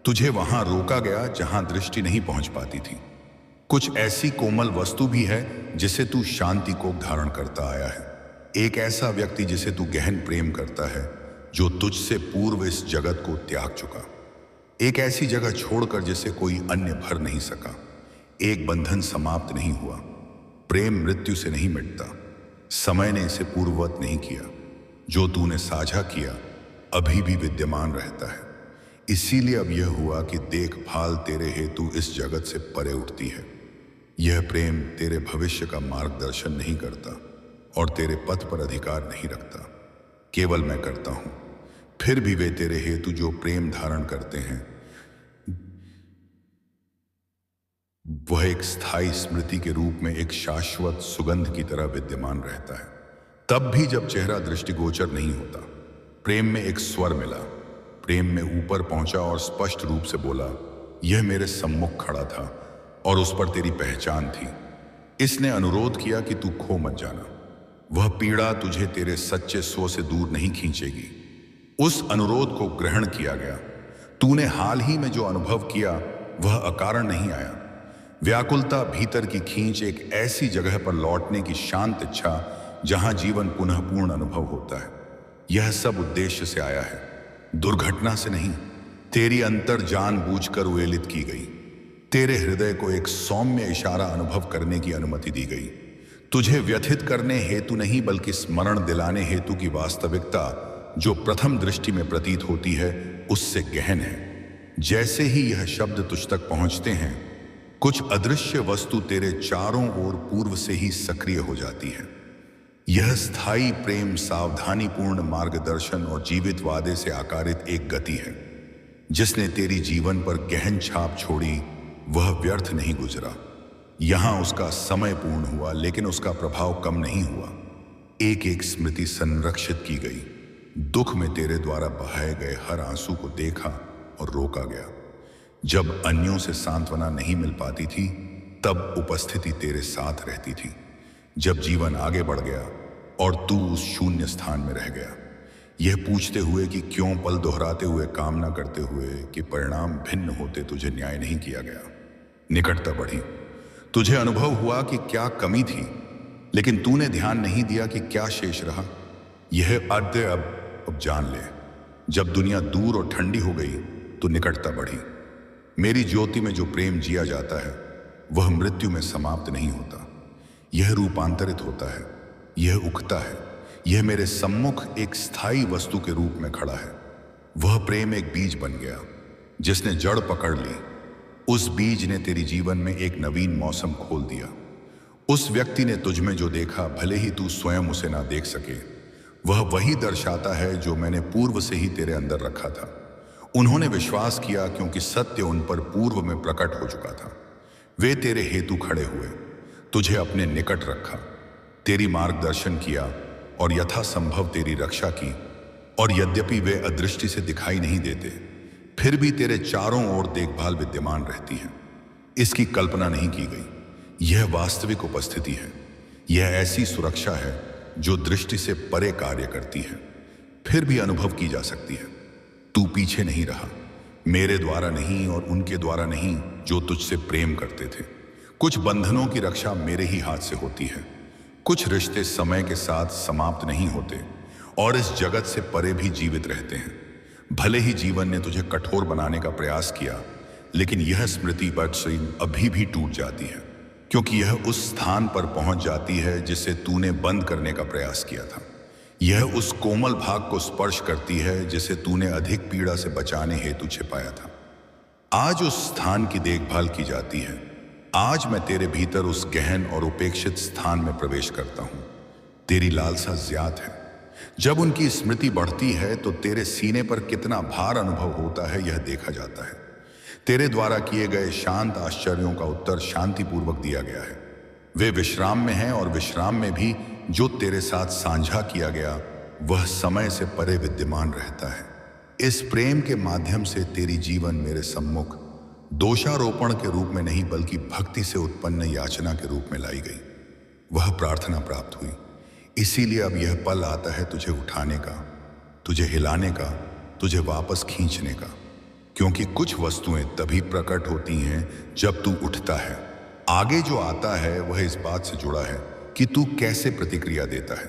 तुझे वहां रोका गया जहां दृष्टि नहीं पहुंच पाती थी। कुछ ऐसी कोमल वस्तु भी है जिसे तू शांति को धारण करता आया है। एक ऐसा व्यक्ति जिसे तू गहन प्रेम करता है, जो तुझसे पूर्व इस जगत को त्याग चुका। एक ऐसी जगह छोड़कर जिसे कोई अन्य भर नहीं सका। एक बंधन समाप्त नहीं हुआ। प्रेम मृत्यु से नहीं मिटता, समय ने इसे पूर्ववत नहीं किया। जो तूने साझा किया अभी भी विद्यमान रहता है। इसीलिए अब यह हुआ कि देखभाल तेरे हेतु इस जगत से परे उठती है। यह प्रेम तेरे भविष्य का मार्गदर्शन नहीं करता और तेरे पथ पर अधिकार नहीं रखता। केवल मैं करता हूं। फिर भी वे तेरे हेतु जो प्रेम धारण करते हैं, वह एक स्थायी स्मृति के रूप में एक शाश्वत सुगंध की तरह विद्यमान रहता है। तब भी जब चेहरा दृष्टिगोचर नहीं होता, प्रेम में एक स्वर मिला। प्रेम में ऊपर पहुंचा और स्पष्ट रूप से बोला, यह मेरे सम्मुख खड़ा था और उस पर तेरी पहचान थी। इसने अनुरोध किया कि तू खो मत जाना। वह पीड़ा तुझे तेरे सच्चे स्व से दूर नहीं खींचेगी। उस अनुरोध को ग्रहण किया गया। तूने हाल ही में जो अनुभव किया वह अकारण नहीं आया। व्याकुलता, भीतर की खींच, एक ऐसी जगह पर लौटने की शांत इच्छा जहां जीवन पुनः पूर्ण अनुभव होता है, यह सब उद्देश्य से आया है, दुर्घटना से नहीं। तेरी अंतर जानबूझकर उएलित की गई। तेरे हृदय को एक सौम्य इशारा अनुभव करने की अनुमति दी गई। तुझे व्यथित करने हेतु नहीं, बल्कि स्मरण दिलाने हेतु की वास्तविकता जो प्रथम दृष्टि में प्रतीत होती है उससे गहन है। जैसे ही यह शब्द तुझ तक पहुंचते हैं, कुछ अदृश्य वस्तु तेरे चारों ओर पूर्व से ही सक्रिय हो जाती है। यह स्थायी प्रेम, सावधानीपूर्ण मार्गदर्शन और जीवित वादे से आकारित एक गति है जिसने तेरी जीवन पर गहन छाप छोड़ी। वह व्यर्थ नहीं गुजरा, यहां उसका समय पूर्ण हुआ, लेकिन उसका प्रभाव कम नहीं हुआ। एक एक स्मृति संरक्षित की गई। दुख में तेरे द्वारा बहाए गए हर आंसू को देखा और रोका गया। जब अन्यों से सांत्वना नहीं मिल पाती थी, तब उपस्थिति तेरे साथ रहती थी। जब जीवन आगे बढ़ गया और तू उस शून्य स्थान में रह गया, यह पूछते हुए कि क्यों, पल दोहराते हुए, कामना करते हुए कि परिणाम भिन्न होते, तुझे न्याय नहीं किया गया। निकटता बढ़ी। तुझे अनुभव हुआ कि क्या कमी थी, लेकिन तूने ध्यान नहीं दिया कि क्या शेष रहा। यह अद्य अब जान ले। जब दुनिया दूर और ठंडी हो गई तो निकटता बढ़ी। मेरी ज्योति में जो प्रेम जिया जाता है वह मृत्यु में समाप्त नहीं होता। यह रूपांतरित होता है, यह उगता है। यह मेरे सम्मुख एक स्थायी वस्तु के रूप में खड़ा है। वह प्रेम एक बीज बन गया जिसने जड़ पकड़ ली। उस बीज ने तेरी जीवन में एक नवीन मौसम खोल दिया। उस व्यक्ति ने तुझ में जो देखा, भले ही तू स्वयं उसे ना देख सके, वह वही दर्शाता है जो मैंने पूर्व से ही तेरे अंदर रखा था। उन्होंने विश्वास किया क्योंकि सत्य उन पर पूर्व में प्रकट हो चुका था। वे तेरे हेतु खड़े हुए, तुझे अपने निकट रखा, तेरी मार्गदर्शन किया और यथासंभव तेरी रक्षा की। और यद्यपि वे अदृष्टि से दिखाई नहीं देते, फिर भी तेरे चारों ओर देखभाल विद्यमान रहती है। इसकी कल्पना नहीं की गई। यह वास्तविक उपस्थिति है। यह ऐसी सुरक्षा है जो दृष्टि से परे कार्य करती है, फिर भी अनुभव की जा सकती है। तू पीछे नहीं रहा, मेरे द्वारा नहीं और उनके द्वारा नहीं जो तुझसे प्रेम करते थे। कुछ बंधनों की रक्षा मेरे ही हाथ से होती है। कुछ रिश्ते समय के साथ समाप्त नहीं होते और इस जगत से परे भी जीवित रहते हैं। भले ही जीवन ने तुझे कठोर बनाने का प्रयास किया, लेकिन यह स्मृति बक्सरी अभी भी टूट जाती है, क्योंकि यह उस स्थान पर पहुंच जाती है जिसे तूने बंद करने का प्रयास किया था। यह उस कोमल भाग को स्पर्श करती है जिसे तूने अधिक पीड़ा से बचाने हेतु छिपाया था। आज उस स्थान की देखभाल की जाती है। आज मैं तेरे भीतर उस गहन और उपेक्षित स्थान में प्रवेश करता हूं। तेरी लालसा ज्ञात है। जब उनकी स्मृति बढ़ती है तो तेरे सीने पर कितना भार अनुभव होता है, यह देखा जाता है। तेरे द्वारा किए गए शांत आश्चर्यों का उत्तर शांतिपूर्वक दिया गया है। वे विश्राम में हैं और विश्राम में भी जो तेरे साथ साझा किया गया वह समय से परे विद्यमान रहता है। इस प्रेम के माध्यम से तेरी जीवन मेरे सम्मुख दोषारोपण के रूप में नहीं, बल्कि भक्ति से उत्पन्न याचना के रूप में लाई गई। वह प्रार्थना प्राप्त हुई। इसीलिए अब यह पल आता है तुझे उठाने का, तुझे हिलाने का, तुझे वापस खींचने का। क्योंकि कुछ वस्तुएं तभी प्रकट होती हैं जब तू उठता है। आगे जो आता है वह इस बात से जुड़ा है कि तू कैसे प्रतिक्रिया देता है।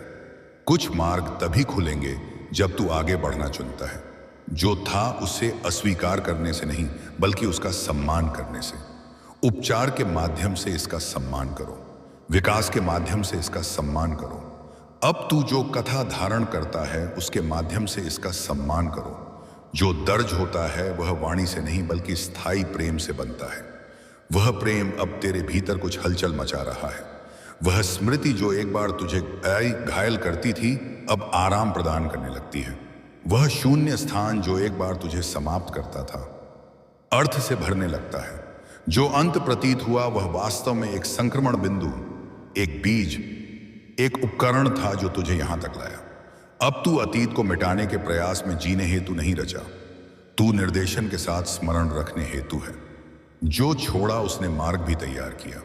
कुछ मार्ग तभी खुलेंगे जब तू आगे बढ़ना चुनता है। जो था उसे अस्वीकार करने से नहीं, बल्कि उसका सम्मान करने से। उपचार के माध्यम से इसका सम्मान करो, विकास के माध्यम से इसका सम्मान करो। अब तू जो कथा धारण करता है उसके माध्यम से इसका सम्मान करो। जो दर्ज होता है वह वाणी से नहीं, बल्कि स्थायी प्रेम से बनता है। वह प्रेम अब तेरे भीतर कुछ हलचल मचा रहा है। वह स्मृति जो एक बार तुझे घायल करती थी, अब आराम प्रदान करने लगती है। वह शून्य स्थान जो एक बार तुझे समाप्त करता था, अर्थ से भरने लगता है। जो अंत प्रतीत हुआ वह वास्तव में एक संक्रमण बिंदु, एक बीज, एक उपकरण था जो तुझे यहां तक लाया। अब तू अतीत को मिटाने के प्रयास में जीने हेतु नहीं रचा, तू निर्देशन के साथ स्मरण रखने हेतु है। जो छोड़ा उसने मार्ग भी तैयार किया।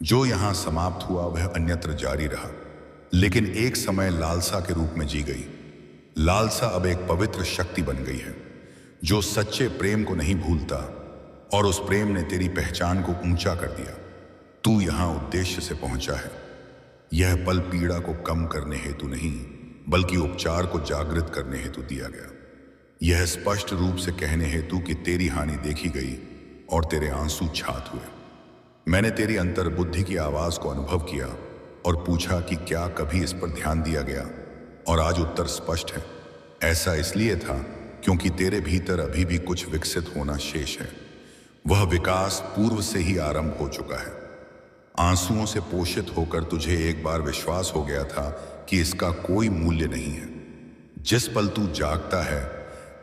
जो यहां समाप्त हुआ वह अन्यत्र जारी रहा, लेकिन एक समय लालसा के रूप में जी गई। लालसा अब एक पवित्र शक्ति बन गई है जो सच्चे प्रेम को नहीं भूलता, और उस प्रेम ने तेरी पहचान को ऊंचा कर दिया। तू यहां उद्देश्य से पहुंचा है। यह पल पीड़ा को कम करने हेतु नहीं, बल्कि उपचार को जागृत करने हेतु दिया गया। यह स्पष्ट रूप से कहने हेतु कि तेरी हानि देखी गई और तेरे आंसू छात हुए। मैंने तेरी अंतर्बुद्धि की आवाज को अनुभव किया और पूछा कि क्या कभी इस पर ध्यान दिया गया, और आज उत्तर स्पष्ट है। ऐसा इसलिए था क्योंकि तेरे भीतर अभी भी कुछ विकसित होना शेष है। वह विकास पूर्व से ही आरंभ हो चुका है। आंसुओं से पोषित होकर तुझे एक बार विश्वास हो गया था कि इसका कोई मूल्य नहीं है। जिस पल तू जागता है,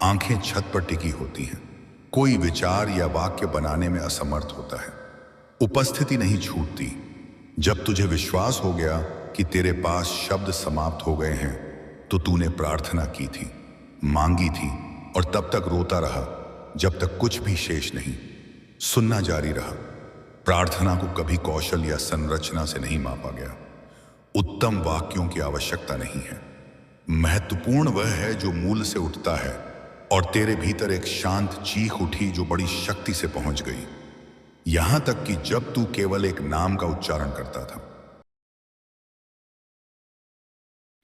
आंखें छत पर टिकी होती हैं। कोई विचार या वाक्य बनाने में असमर्थ होता है। उपस्थिति नहीं छूटती। जब तुझे विश्वास हो गया कि तेरे पास शब्द समाप्त हो गए हैं, तो तूने प्रार्थना की थी, मांगी थी, और तब तक रोता रहा जब तक कुछ भी शेष नहीं। सुनना जारी रहा। प्रार्थना को कभी कौशल या संरचना से नहीं मापा गया। उत्तम वाक्यों की आवश्यकता नहीं है। महत्वपूर्ण वह है जो मूल से उठता है। और तेरे भीतर एक शांत चीख उठी जो बड़ी शक्ति से पहुंच गई, यहां तक कि जब तू केवल एक नाम का उच्चारण करता था,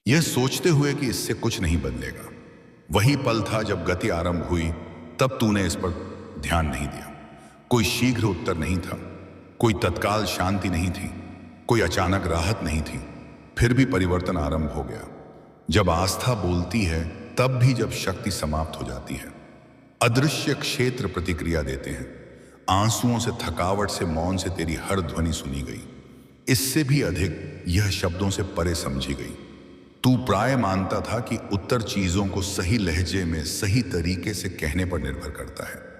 यह सोचते हुए कि इससे कुछ नहीं बदलेगा। वही पल था जब गति आरंभ हुई। तब तूने इस पर ध्यान नहीं दिया। कोई शीघ्र उत्तर नहीं था, कोई तत्काल शांति नहीं थी, कोई अचानक राहत नहीं थी। फिर भी परिवर्तन आरंभ हो गया। जब आस्था बोलती है, तब भी जब शक्ति समाप्त हो जाती है। अदृश्य क्षेत्र प्रतिक्रिया देते हैं। आंसुओं से, थकावट से, मौन से तेरी हर ध्वनि सुनी गई। इससे भी अधिक यह शब्दों से परे समझी गई। तू प्राय मानता था कि उत्तर चीजों को सही लहजे में, सही तरीके से कहने पर निर्भर करता है।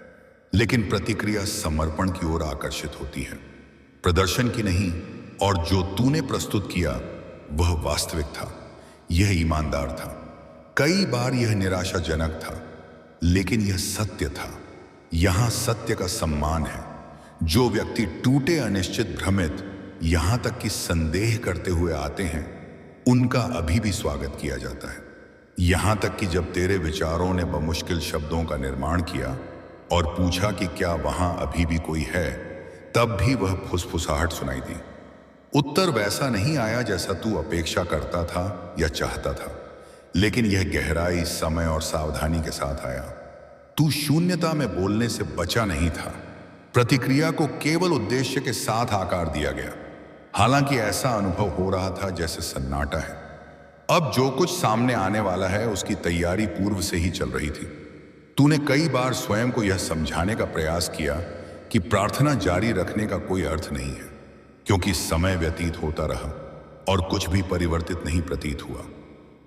लेकिन प्रतिक्रिया समर्पण की ओर आकर्षित होती है, प्रदर्शन की नहीं। और जो तूने प्रस्तुत किया वह वास्तविक था, यह ईमानदार था। कई बार यह निराशाजनक था, लेकिन यह सत्य था। यहां सत्य का सम्मान है। जो व्यक्ति टूटे, अनिश्चित, भ्रमित, यहां तक कि संदेह करते हुए आते हैं, उनका अभी भी स्वागत किया जाता है। यहां तक कि जब तेरे विचारों ने बमुश्किल शब्दों का निर्माण किया और पूछा कि क्या वहां अभी भी कोई है, तब भी वह फुसफुसाहट सुनाई दी। उत्तर वैसा नहीं आया जैसा तू अपेक्षा करता था या चाहता था, लेकिन यह गहराई, समय और सावधानी के साथ आया। तू शून्यता में बोलने से बचा नहीं था। प्रतिक्रिया को केवल उद्देश्य के साथ आकार दिया गया। हालांकि ऐसा अनुभव हो रहा था जैसे सन्नाटा है। अब जो कुछ सामने आने वाला है उसकी तैयारी पूर्व से ही चल रही थी। तूने कई बार स्वयं को यह समझाने का प्रयास किया कि प्रार्थना जारी रखने का कोई अर्थ नहीं है, क्योंकि समय व्यतीत होता रहा और कुछ भी परिवर्तित नहीं प्रतीत हुआ।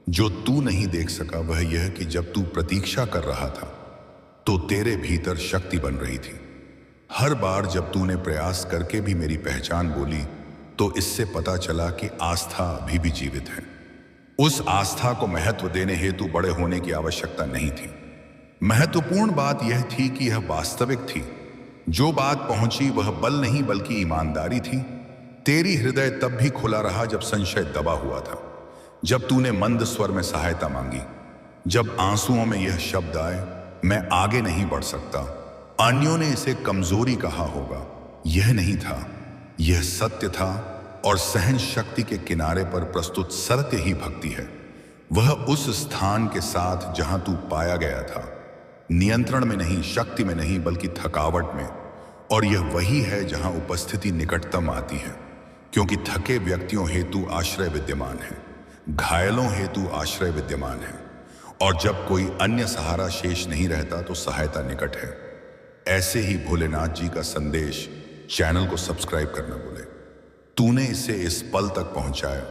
जो तू नहीं देख सका वह यह कि जब तू प्रतीक्षा कर रहा था, तो तेरे भीतर शक्ति बन रही थी। हर बार जब तूने प्रयास करके भी मेरी पहचान बोली, तो इससे पता चला कि आस्था अभी भी जीवित है। उस आस्था को महत्व देने हेतु बड़े होने की आवश्यकता नहीं थी। महत्वपूर्ण बात यह थी कि यह वास्तविक थी। जो बात पहुंची वह बल नहीं बल्कि ईमानदारी थी। तेरी हृदय तब भी खुला रहा जब संशय दबा हुआ था, जब तूने मंद स्वर में सहायता मांगी, जब आंसुओं में यह शब्द आए, मैं आगे नहीं बढ़ सकता। अन्यों ने इसे कमजोरी कहा होगा, यह नहीं था, यह सत्य था। और सहन शक्ति के किनारे पर प्रस्तुत सत्य ही भक्ति है। वह उस स्थान के साथ जहां तू पाया गया था, नियंत्रण में नहीं, शक्ति में नहीं, बल्कि थकावट में। और यह वही है जहां उपस्थिति निकटतम आती है, क्योंकि थके व्यक्तियों हेतु आश्रय विद्यमान है, घायलों हेतु आश्रय विद्यमान है। और जब कोई अन्य सहारा शेष नहीं रहता तो सहायता निकट है। ऐसे ही भोलेनाथ जी का संदेश चैनल को सब्सक्राइब करना भूले। तूने इसे इस पल तक पहुंचाया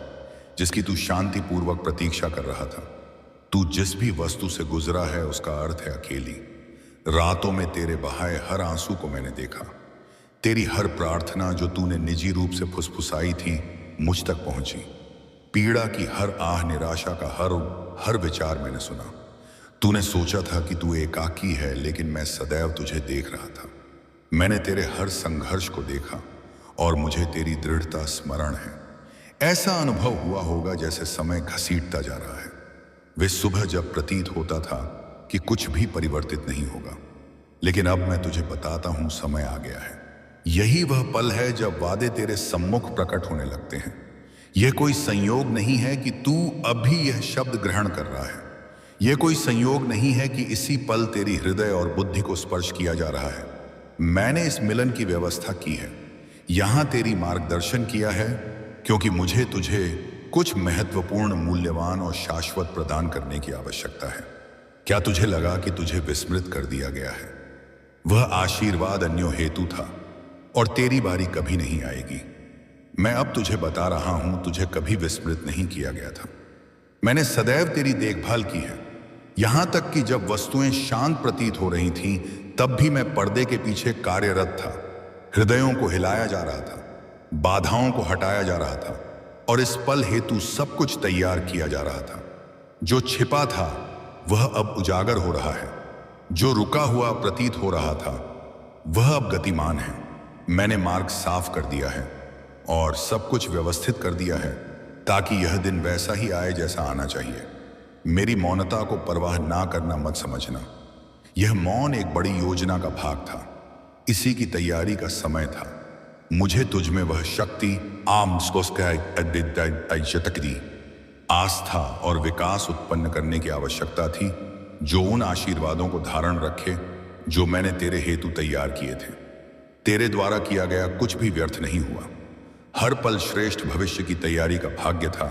जिसकी तू शांतिपूर्वक प्रतीक्षा कर रहा था। तू जिस भी वस्तु से गुजरा है उसका अर्थ है अकेली। रातों में तेरे बहाए हर आंसू को मैंने देखा। तेरी हर प्रार्थना जो तूने निजी रूप से फुसफुसाई थी, मुझ तक पहुंची। पीड़ा की हर आह, निराशा का हर विचार मैंने सुना। तूने सोचा था कि तू एकाकी है, लेकिन मैं सदैव तुझे देख रहा था। मैंने तेरे हर संघर्ष को देखा और मुझे तेरी दृढ़ता स्मरण है। ऐसा अनुभव हुआ होगा जैसे समय घसीटता जा रहा है। वे सुबह जब प्रतीत होता था कि कुछ भी परिवर्तित नहीं होगा, लेकिन अब मैं तुझे बताता हूं, समय आ गया है। यही वह पल है जब वादे तेरे सम्मुख प्रकट होने लगते हैं। यह कोई संयोग नहीं है कि तू अभी यह शब्द ग्रहण कर रहा है। यह कोई संयोग नहीं है कि इसी पल तेरी हृदय और बुद्धि को स्पर्श किया जा रहा है। मैंने इस मिलन की व्यवस्था की है, यहां तेरी मार्गदर्शन किया है, क्योंकि मुझे तुझे कुछ महत्वपूर्ण, मूल्यवान और शाश्वत प्रदान करने की आवश्यकता है। क्या तुझे लगा कि तुझे विस्मृत कर दिया गया है? वह आशीर्वाद अन्यों हेतु था और तेरी बारी कभी नहीं आएगी। मैं अब तुझे बता रहा हूं, तुझे कभी विस्मृत नहीं किया गया था। मैंने सदैव तेरी देखभाल की है। यहां तक कि जब वस्तुएं शांत प्रतीत हो रही थीं, तब भी मैं पर्दे के पीछे कार्यरत था। हृदयों को हिलाया जा रहा था, बाधाओं को हटाया जा रहा था और इस पल हेतु सब कुछ तैयार किया जा रहा था। जो छिपा था वह अब उजागर हो रहा है, जो रुका हुआ प्रतीत हो रहा था वह अब गतिमान है। मैंने मार्ग साफ कर दिया है और सब कुछ व्यवस्थित कर दिया है ताकि यह दिन वैसा ही आए जैसा आना चाहिए। मेरी मौनता को परवाह ना करना मत समझना। यह मौन एक बड़ी योजना का भाग था, इसी की तैयारी का समय था। मुझे तुझ में वह शक्ति आस्था और विकास उत्पन्न करने की आवश्यकता थी जो उन आशीर्वादों को धारण रखे जो मैंने तेरे हेतु तैयार किए थे। तेरे द्वारा किया गया कुछ भी व्यर्थ नहीं हुआ। हर पल श्रेष्ठ भविष्य की तैयारी का भाग्य था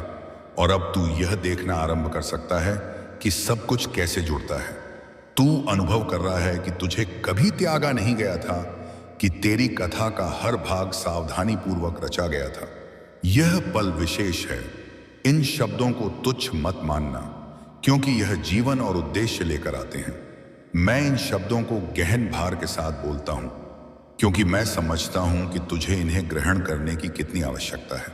और अब तू यह देखना आरंभ कर सकता है कि सब कुछ कैसे जुड़ता है। तू अनुभव कर रहा है कि तुझे कभी त्यागा नहीं गया था, कि तेरी कथा का हर भाग सावधानी पूर्वक रचा गया था। यह पल विशेष है। इन शब्दों को तुच्छ मत मानना, क्योंकि यह जीवन और उद्देश्य लेकर आते हैं। मैं इन शब्दों को गहन भार के साथ बोलता हूं, क्योंकि मैं समझता हूं कि तुझे इन्हें ग्रहण करने की कितनी आवश्यकता है।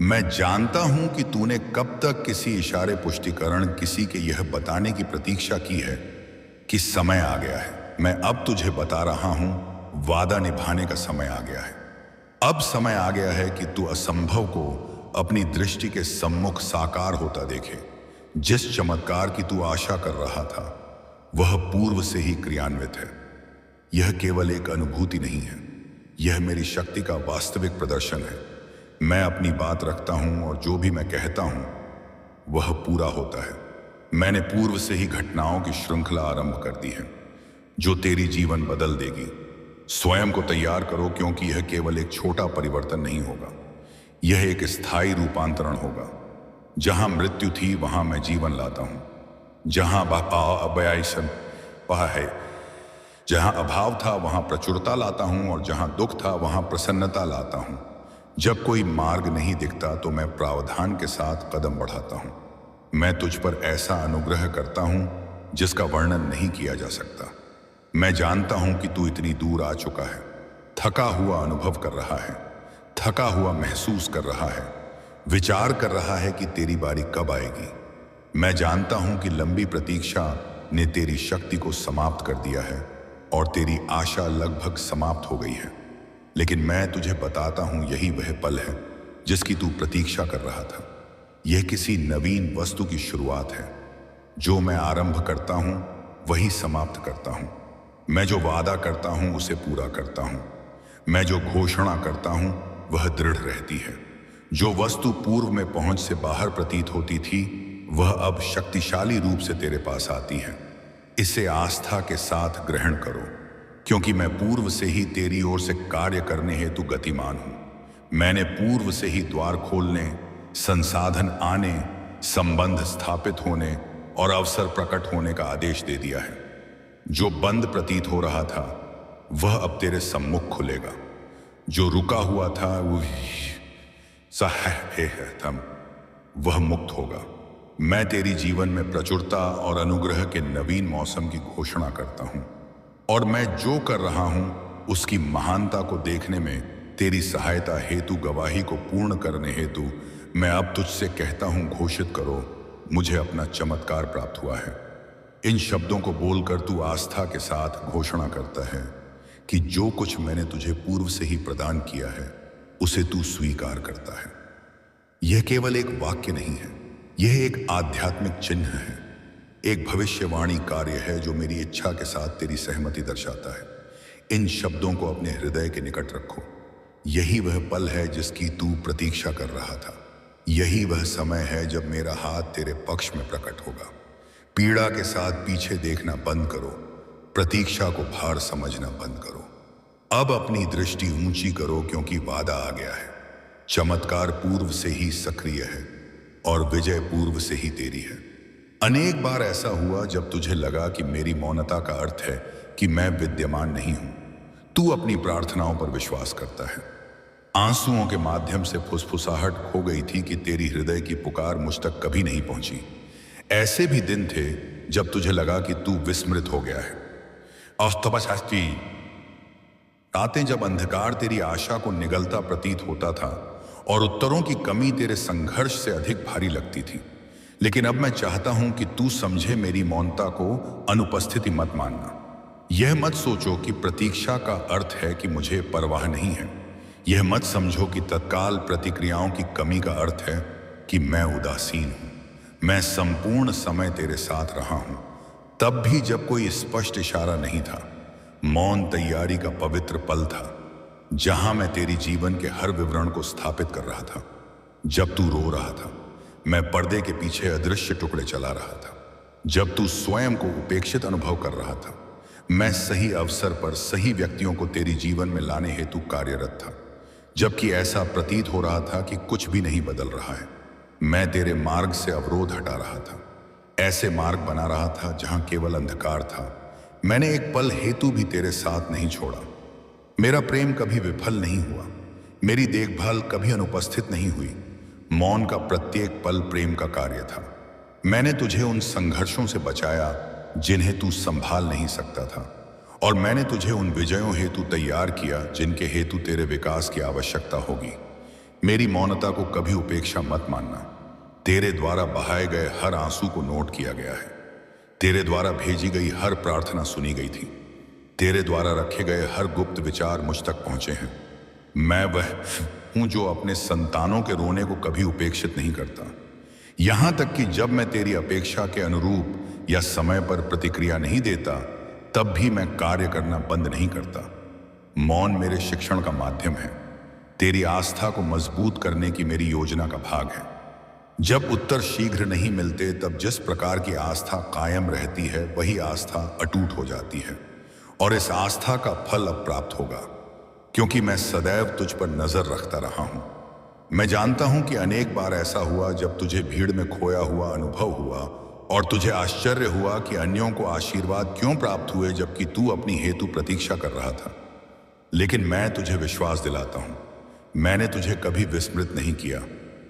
मैं जानता हूं कि तूने कब तक किसी इशारे पुष्टिकरण, किसी के यह बताने की प्रतीक्षा की है कि समय आ गया है। मैं अब तुझे बता रहा हूं, वादा निभाने का समय आ गया है। अब समय आ गया है कि तू असंभव को अपनी दृष्टि के सम्मुख साकार होता देखे। जिस चमत्कार की तू आशा कर रहा था वह पूर्व से ही क्रियान्वित है। यह केवल एक अनुभूति नहीं है, यह मेरी शक्ति का वास्तविक प्रदर्शन है। मैं अपनी बात रखता हूं और जो भी मैं कहता हूं वह पूरा होता है। मैंने पूर्व से ही घटनाओं की श्रृंखला आरंभ कर दी है जो तेरी जीवन बदल देगी। स्वयं को तैयार करो, क्योंकि यह केवल एक छोटा परिवर्तन नहीं होगा, यह एक स्थायी रूपांतरण होगा। जहां मृत्यु थी वहां मैं जीवन लाता हूं, जहां है, जहां अभाव था वहां प्रचुरता लाता हूं और जहां दुख था वहां प्रसन्नता लाता हूं। जब कोई मार्ग नहीं दिखता तो मैं प्रावधान के साथ कदम बढ़ाता हूं। मैं तुझ पर ऐसा अनुग्रह करता हूं जिसका वर्णन नहीं किया जा सकता। मैं जानता हूं कि तू इतनी दूर आ चुका है, थका हुआ अनुभव कर रहा है, थका हुआ महसूस कर रहा है, विचार कर रहा है कि तेरी बारी कब आएगी। मैं जानता हूं कि लंबी प्रतीक्षा ने तेरी शक्ति को समाप्त कर दिया है और तेरी आशा लगभग समाप्त हो गई है। लेकिन मैं तुझे बताता हूं, यही वह पल है जिसकी तू प्रतीक्षा कर रहा था। यह किसी नवीन वस्तु की शुरुआत है। जो मैं आरंभ करता हूं वही समाप्त करता हूं। मैं जो वादा करता हूं उसे पूरा करता हूं। मैं जो घोषणा करता हूं वह दृढ़ रहती है। जो वस्तु पूर्व में पहुंच से बाहर प्रतीत होती थी वह अब शक्तिशाली रूप से तेरे पास आती है। इसे आस्था के साथ ग्रहण करो, क्योंकि मैं पूर्व से ही तेरी ओर से कार्य करने हेतु गतिमान हूं। मैंने पूर्व से ही द्वार खोलने, संसाधन आने, संबंध स्थापित होने और अवसर प्रकट होने का आदेश दे दिया है। जो बंद प्रतीत हो रहा था वह अब तेरे सम्मुख खुलेगा। जो रुका हुआ था वह मुक्त होगा। मैं तेरी जीवन में प्रचुरता और अनुग्रह के नवीन मौसम की घोषणा करता हूं और मैं जो कर रहा हूं उसकी महानता को देखने में तेरी सहायता हेतु, गवाही को पूर्ण करने हेतु मैं अब तुझसे कहता हूं, घोषित करो, मुझे अपना चमत्कार प्राप्त हुआ है। इन शब्दों को बोलकर तू आस्था के साथ घोषणा करता है कि जो कुछ मैंने तुझे पूर्व से ही प्रदान किया है उसे तू स्वीकार करता है। यह केवल एक वाक्य नहीं है, यह एक आध्यात्मिक चिन्ह है, एक भविष्यवाणी कार्य है जो मेरी इच्छा के साथ तेरी सहमति दर्शाता है। इन शब्दों को अपने हृदय के निकट रखो। यही वह पल है जिसकी तू प्रतीक्षा कर रहा था। यही वह समय है जब मेरा हाथ तेरे पक्ष में प्रकट होगा। पीड़ा के साथ पीछे देखना बंद करो, प्रतीक्षा को भार समझना बंद करो। अब अपनी दृष्टि ऊंची करो, क्योंकि वादा आ गया है। चमत्कार पूर्व से ही सक्रिय है और विजय पूर्व से ही तेरी है। अनेक बार ऐसा हुआ जब तुझे लगा कि मेरी मौनता का अर्थ है कि मैं विद्यमान नहीं हूं। तू अपनी प्रार्थनाओं पर विश्वास करता है। आंसुओं के माध्यम से फुसफुसाहट हो गई थी कि तेरी हृदय की पुकार मुझ तक कभी नहीं पहुंची। ऐसे भी दिन थे जब तुझे लगा कि तू विस्मृत हो गया है। रातें जब अंधकार तेरी आशा को निगलता प्रतीत होता था और उत्तरों की कमी तेरे संघर्ष से अधिक भारी लगती थी। लेकिन अब मैं चाहता हूं कि तू समझे, मेरी मौनता को अनुपस्थिति मत मानना। यह मत सोचो कि प्रतीक्षा का अर्थ है कि मुझे परवाह नहीं है। यह मत समझो कि तत्काल प्रतिक्रियाओं की कमी का अर्थ है कि मैं उदासीन हूं। मैं संपूर्ण समय तेरे साथ रहा हूं, तब भी जब कोई स्पष्ट इशारा नहीं था। मौन तैयारी का पवित्र पल था, जहां मैं तेरी जीवन के हर विवरण को स्थापित कर रहा था। जब तू रो रहा था, मैं पर्दे के पीछे अदृश्य टुकड़े चला रहा था। जब तू स्वयं को उपेक्षित अनुभव कर रहा था, मैं सही अवसर पर सही व्यक्तियों को तेरी जीवन में लाने हेतु कार्यरत था। जबकि ऐसा प्रतीत हो रहा था कि कुछ भी नहीं बदल रहा है, मैं तेरे मार्ग से अवरोध हटा रहा था। ऐसे मार्ग बना रहा था जहां केवल अंधकार था। मैंने एक पल हेतु भी तेरे साथ नहीं छोड़ा। मेरा प्रेम कभी विफल नहीं हुआ, मेरी देखभाल कभी अनुपस्थित नहीं हुई। मौन का प्रत्येक पल प्रेम का कार्य था। मैंने तुझे उन संघर्षों से बचाया जिन्हें तू संभाल नहीं सकता था, और मैंने तुझे उन विजयों हेतु तैयार किया जिनके हेतु तेरे विकास की आवश्यकता होगी। मेरी मौनता को कभी उपेक्षा मत मानना। तेरे द्वारा बहाए गए हर आंसू को नोट किया गया है। तेरे द्वारा भेजी गई हर प्रार्थना सुनी गई थी। तेरे द्वारा रखे गए हर गुप्त विचार मुझ तक पहुंचे हैं। मैं वह हूं जो अपने संतानों के रोने को कभी उपेक्षित नहीं करता, यहां तक कि जब मैं तेरी अपेक्षा के अनुरूप या समय पर प्रतिक्रिया नहीं देता, तब भी मैं कार्य करना बंद नहीं करता। मौन मेरे शिक्षण का माध्यम है, तेरी आस्था को मजबूत करने की मेरी योजना का भाग है। जब उत्तर शीघ्र नहीं मिलते, तब जिस प्रकार की आस्था कायम रहती है, वही आस्था अटूट हो जाती है, और इस आस्था का फल अब प्राप्त होगा, क्योंकि मैं सदैव तुझ पर नजर रखता रहा हूं। मैं जानता हूं कि अनेक बार ऐसा हुआ जब तुझे भीड़ में खोया हुआ अनुभव हुआ और तुझे आश्चर्य हुआ कि अन्यों को आशीर्वाद क्यों प्राप्त हुए जबकि तू अपनी हेतु प्रतीक्षा कर रहा था। लेकिन मैं तुझे विश्वास दिलाता हूं, मैंने तुझे कभी विस्मृत नहीं किया।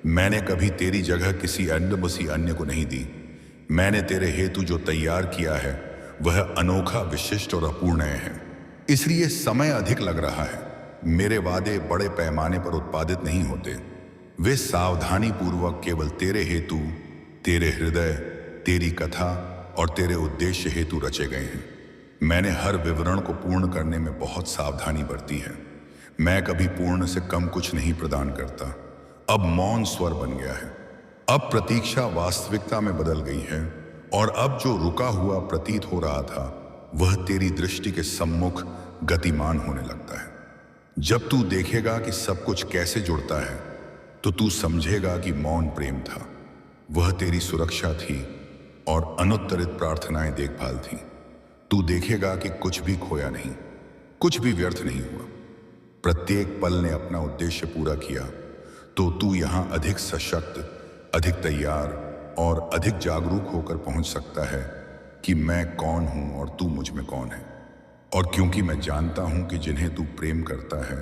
मैंने कभी तेरी जगह किसी अन्य को नहीं दी। मैंने तेरे हेतु जो तैयार किया है वह अनोखा, विशिष्ट और अपूर्णीय है। इसलिए समय अधिक लग रहा है। मेरे वादे बड़े पैमाने पर उत्पादित नहीं होते, वे सावधानी पूर्वक केवल तेरे हेतु, तेरे हृदय, तेरी कथा और तेरे उद्देश्य हेतु रचे गए हैं। मैंने हर विवरण को पूर्ण करने में बहुत सावधानी बरती है। मैं कभी पूर्ण से कम कुछ नहीं प्रदान करता। अब मौन स्वर बन गया है, अब प्रतीक्षा वास्तविकता में बदल गई है, और अब जो रुका हुआ प्रतीत हो रहा था वह तेरी दृष्टि के सम्मुख गतिमान होने लगता है। जब तू देखेगा कि सब कुछ कैसे जुड़ता है, तो तू समझेगा कि मौन प्रेम था। वह तेरी सुरक्षा थी और अनुत्तरित प्रार्थनाएं देखभाल थी। तू देखेगा कि कुछ भी खोया नहीं, कुछ भी व्यर्थ नहीं हुआ। प्रत्येक पल ने अपना उद्देश्य पूरा किया, तो तू यहां अधिक सशक्त, अधिक तैयार और अधिक जागरूक होकर पहुंच सकता है कि मैं कौन हूं और तू मुझ में कौन है। और क्योंकि मैं जानता हूं कि जिन्हें तू प्रेम करता है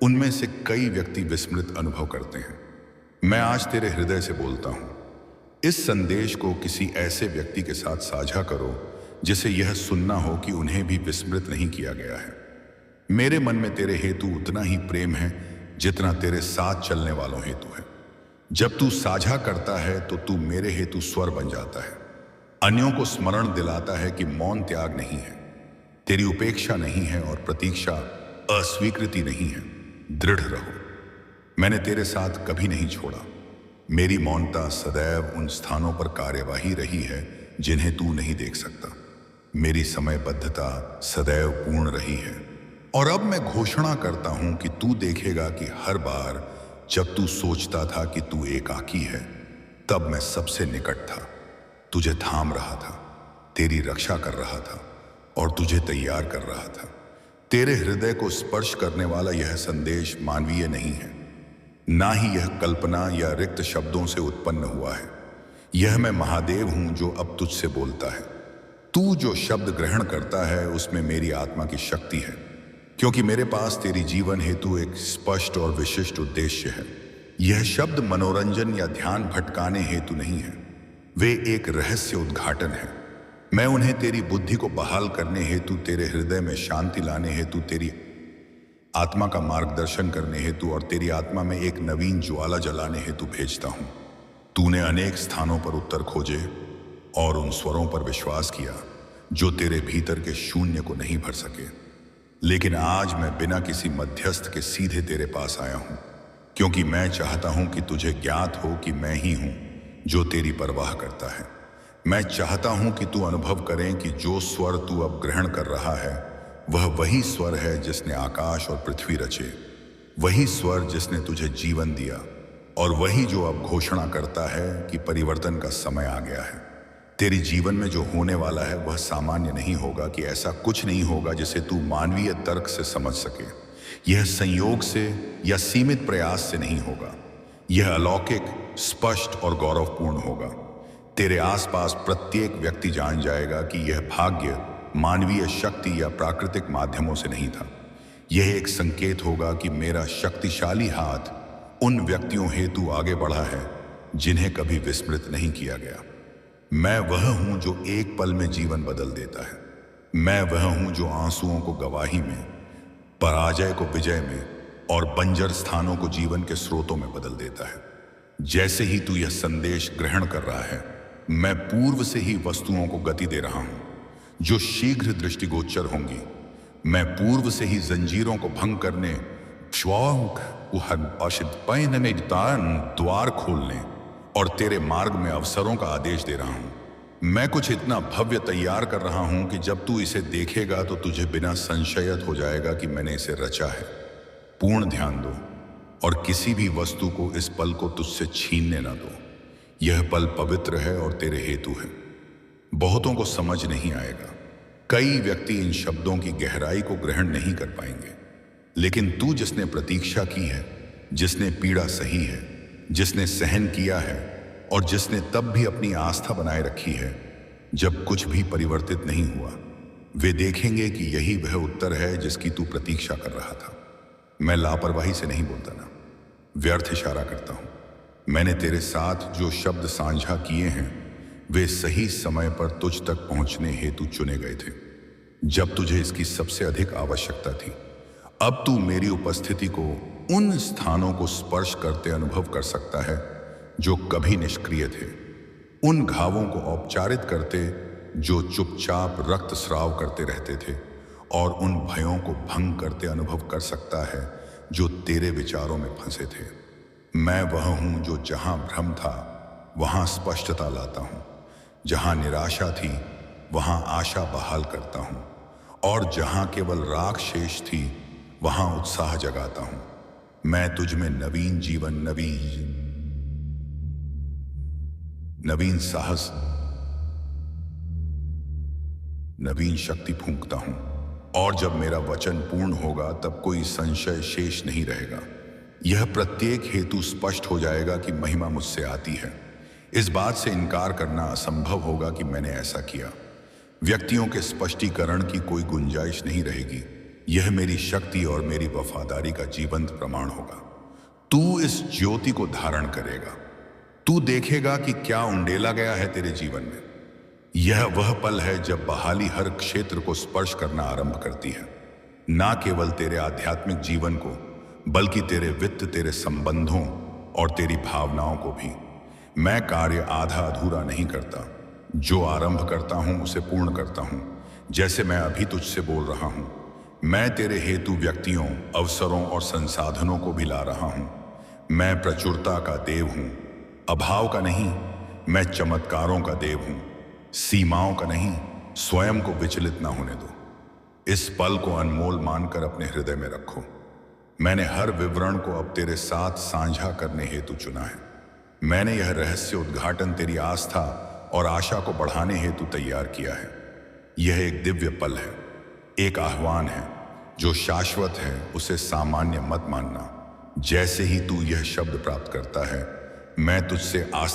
उनमें से कई व्यक्ति विस्मृत अनुभव करते हैं, मैं आज तेरे हृदय से बोलता हूं, इस संदेश को किसी ऐसे व्यक्ति के साथ साझा करो जिसे यह सुनना हो कि उन्हें भी विस्मृत नहीं किया गया है। मेरे मन में तेरे हेतु उतना ही प्रेम है जितना तेरे साथ चलने वालों हेतु है। जब तू साझा करता है तो तू मेरे हेतु स्वर बन जाता है, अन्यों को स्मरण दिलाता है कि मौन त्याग नहीं है, तेरी उपेक्षा नहीं है और प्रतीक्षा अस्वीकृति नहीं है। दृढ़ रहो, मैंने तेरे साथ कभी नहीं छोड़ा। मेरी मौनता सदैव उन स्थानों पर कार्यवाही रही है जिन्हें तू नहीं देख सकता। मेरी समयबद्धता सदैव पूर्ण रही है, और अब मैं घोषणा करता हूं कि तू देखेगा कि हर बार जब तू सोचता था कि तू एकाकी है, तब मैं सबसे निकट था, तुझे थाम रहा था, तेरी रक्षा कर रहा था और तुझे तैयार कर रहा था। तेरे हृदय को स्पर्श करने वाला यह संदेश मानवीय नहीं है, ना ही यह कल्पना या रिक्त शब्दों से उत्पन्न हुआ है। यह मैं महादेव हूं जो अब तुझसे बोलता है। तू जो शब्द ग्रहण करता है उसमें मेरी आत्मा की शक्ति है, क्योंकि मेरे पास तेरी जीवन हेतु एक स्पष्ट और विशिष्ट उद्देश्य है। यह शब्द मनोरंजन या ध्यान भटकाने हेतु नहीं है, वे एक रहस्य उद्घाटन है। मैं उन्हें तेरी बुद्धि को बहाल करने हेतु, तेरे हृदय में शांति लाने हेतु, तेरी आत्मा का मार्गदर्शन करने हेतु और तेरी आत्मा में एक नवीन ज्वाला जलाने हेतु भेजता हूं। तूने अनेक स्थानों पर उत्तर खोजे और उन स्वरों पर विश्वास किया जो तेरे भीतर के शून्य को नहीं भर सके। लेकिन आज मैं बिना किसी मध्यस्थ के सीधे तेरे पास आया हूं, क्योंकि मैं चाहता हूं कि तुझे ज्ञात हो कि मैं ही हूं जो तेरी परवाह करता है। मैं चाहता हूं कि तू अनुभव करें कि जो स्वर तू अब ग्रहण कर रहा है वह वही स्वर है जिसने आकाश और पृथ्वी रचे, वही स्वर जिसने तुझे जीवन दिया, और वही जो अब घोषणा करता है कि परिवर्तन का समय आ गया है। तेरे जीवन में जो होने वाला है वह सामान्य नहीं होगा, कि ऐसा कुछ नहीं होगा जिसे तू मानवीय तर्क से समझ सके। यह संयोग से या सीमित प्रयास से नहीं होगा। यह अलौकिक, स्पष्ट और गौरवपूर्ण होगा। तेरे आसपास प्रत्येक व्यक्ति जान जाएगा कि यह भाग्य मानवीय शक्ति या प्राकृतिक माध्यमों से नहीं था। यह एक संकेत होगा कि मेरा शक्तिशाली हाथ उन व्यक्तियों हेतु आगे बढ़ा है जिन्हें कभी विस्मृत नहीं किया गया। मैं वह हूं जो एक पल में जीवन बदल देता है। मैं वह हूं जो आंसुओं को गवाही में, पराजय को विजय में और बंजर स्थानों को जीवन के स्रोतों में बदल देता है। जैसे ही तू यह संदेश ग्रहण कर रहा है, मैं पूर्व से ही वस्तुओं को गति दे रहा हूं जो शीघ्र दृष्टिगोचर होंगी। मैं पूर्व से ही जंजीरों को भंग करने, द्वार खोलने और तेरे मार्ग में अवसरों का आदेश दे रहा हूं। मैं कुछ इतना भव्य तैयार कर रहा हूं कि जब तू इसे देखेगा तो तुझे बिना संशयत हो जाएगा कि मैंने इसे रचा है। पूर्ण ध्यान दो और किसी भी वस्तु को इस पल को तुझसे छीनने ना दो। यह पल पवित्र है और तेरे हेतु है। बहुतों को समझ नहीं आएगा। कई व्यक्ति इन शब्दों की गहराई को ग्रहण नहीं कर पाएंगे, लेकिन तू जिसने प्रतीक्षा की है, जिसने पीड़ा सही है, जिसने सहन किया है और जिसने तब भी अपनी आस्था बनाए रखी है जब कुछ भी परिवर्तित नहीं हुआ, वे देखेंगे कि यही वह उत्तर है जिसकी तू प्रतीक्षा कर रहा था। मैं लापरवाही से नहीं बोलता ना, व्यर्थ इशारा करता हूं। मैंने तेरे साथ जो शब्द साझा किए हैं वे सही समय पर तुझ तक पहुंचने हेतु चुने गए थे, जब तुझे इसकी सबसे अधिक आवश्यकता थी। अब तू मेरी उपस्थिति को उन स्थानों को स्पर्श करते अनुभव कर सकता है जो कभी निष्क्रिय थे, उन घावों को औपचारित करते जो चुपचाप रक्त स्राव करते रहते थे, और उन भयों को भंग करते अनुभव कर सकता है जो तेरे विचारों में फंसे थे। मैं वह हूं जो जहां भ्रम था वहां स्पष्टता लाता हूं, जहां निराशा थी वहां आशा बहाल करता हूं, और जहां केवल राख शेष थी वहां उत्साह जगाता हूं। मैं तुझ में नवीन जीवन, नवीन साहस, नवीन शक्ति फूंकता हूं, और जब मेरा वचन पूर्ण होगा तब कोई संशय शेष नहीं रहेगा। यह प्रत्येक हेतु स्पष्ट हो जाएगा कि महिमा मुझसे आती है। इस बात से इनकार करना असंभव होगा कि मैंने ऐसा किया। व्यक्तियों के स्पष्टीकरण की कोई गुंजाइश नहीं रहेगी। यह मेरी शक्ति और मेरी वफादारी का जीवंत प्रमाण होगा। तू इस ज्योति को धारण करेगा। तू देखेगा कि क्या उंडेला गया है तेरे जीवन में। यह वह पल है जब बहाली हर क्षेत्र को स्पर्श करना आरंभ करती है, ना केवल तेरे आध्यात्मिक जीवन को, बल्कि तेरे वित्त, तेरे संबंधों और तेरी भावनाओं को भी। मैं कार्य आधा अधूरा नहीं करता। जो आरंभ करता हूं उसे पूर्ण करता हूं। जैसे मैं अभी तुझसे बोल रहा हूं, मैं तेरे हेतु व्यक्तियों, अवसरों और संसाधनों को भी ला रहा हूं। मैं प्रचुरता का देव हूं, अभाव का नहीं। मैं चमत्कारों का देव हूं, सीमाओं का नहीं। स्वयं को विचलित ना होने दो। इस पल को अनमोल मानकर अपने हृदय में रखो। मैंने हर विवरण को अब तेरे साथ साझा करने हेतु चुना है। मैंने यह रहस्य उद्घाटन तेरी आस्था और आशा को बढ़ाने हेतु तैयार किया है। यह एक दिव्य पल है, एक आह्वान है। जो शाश्वत है उसे सामान्य मत मानना। जैसे ही तू यह शब्द प्राप्त करता है, मैं तुझसे आस्था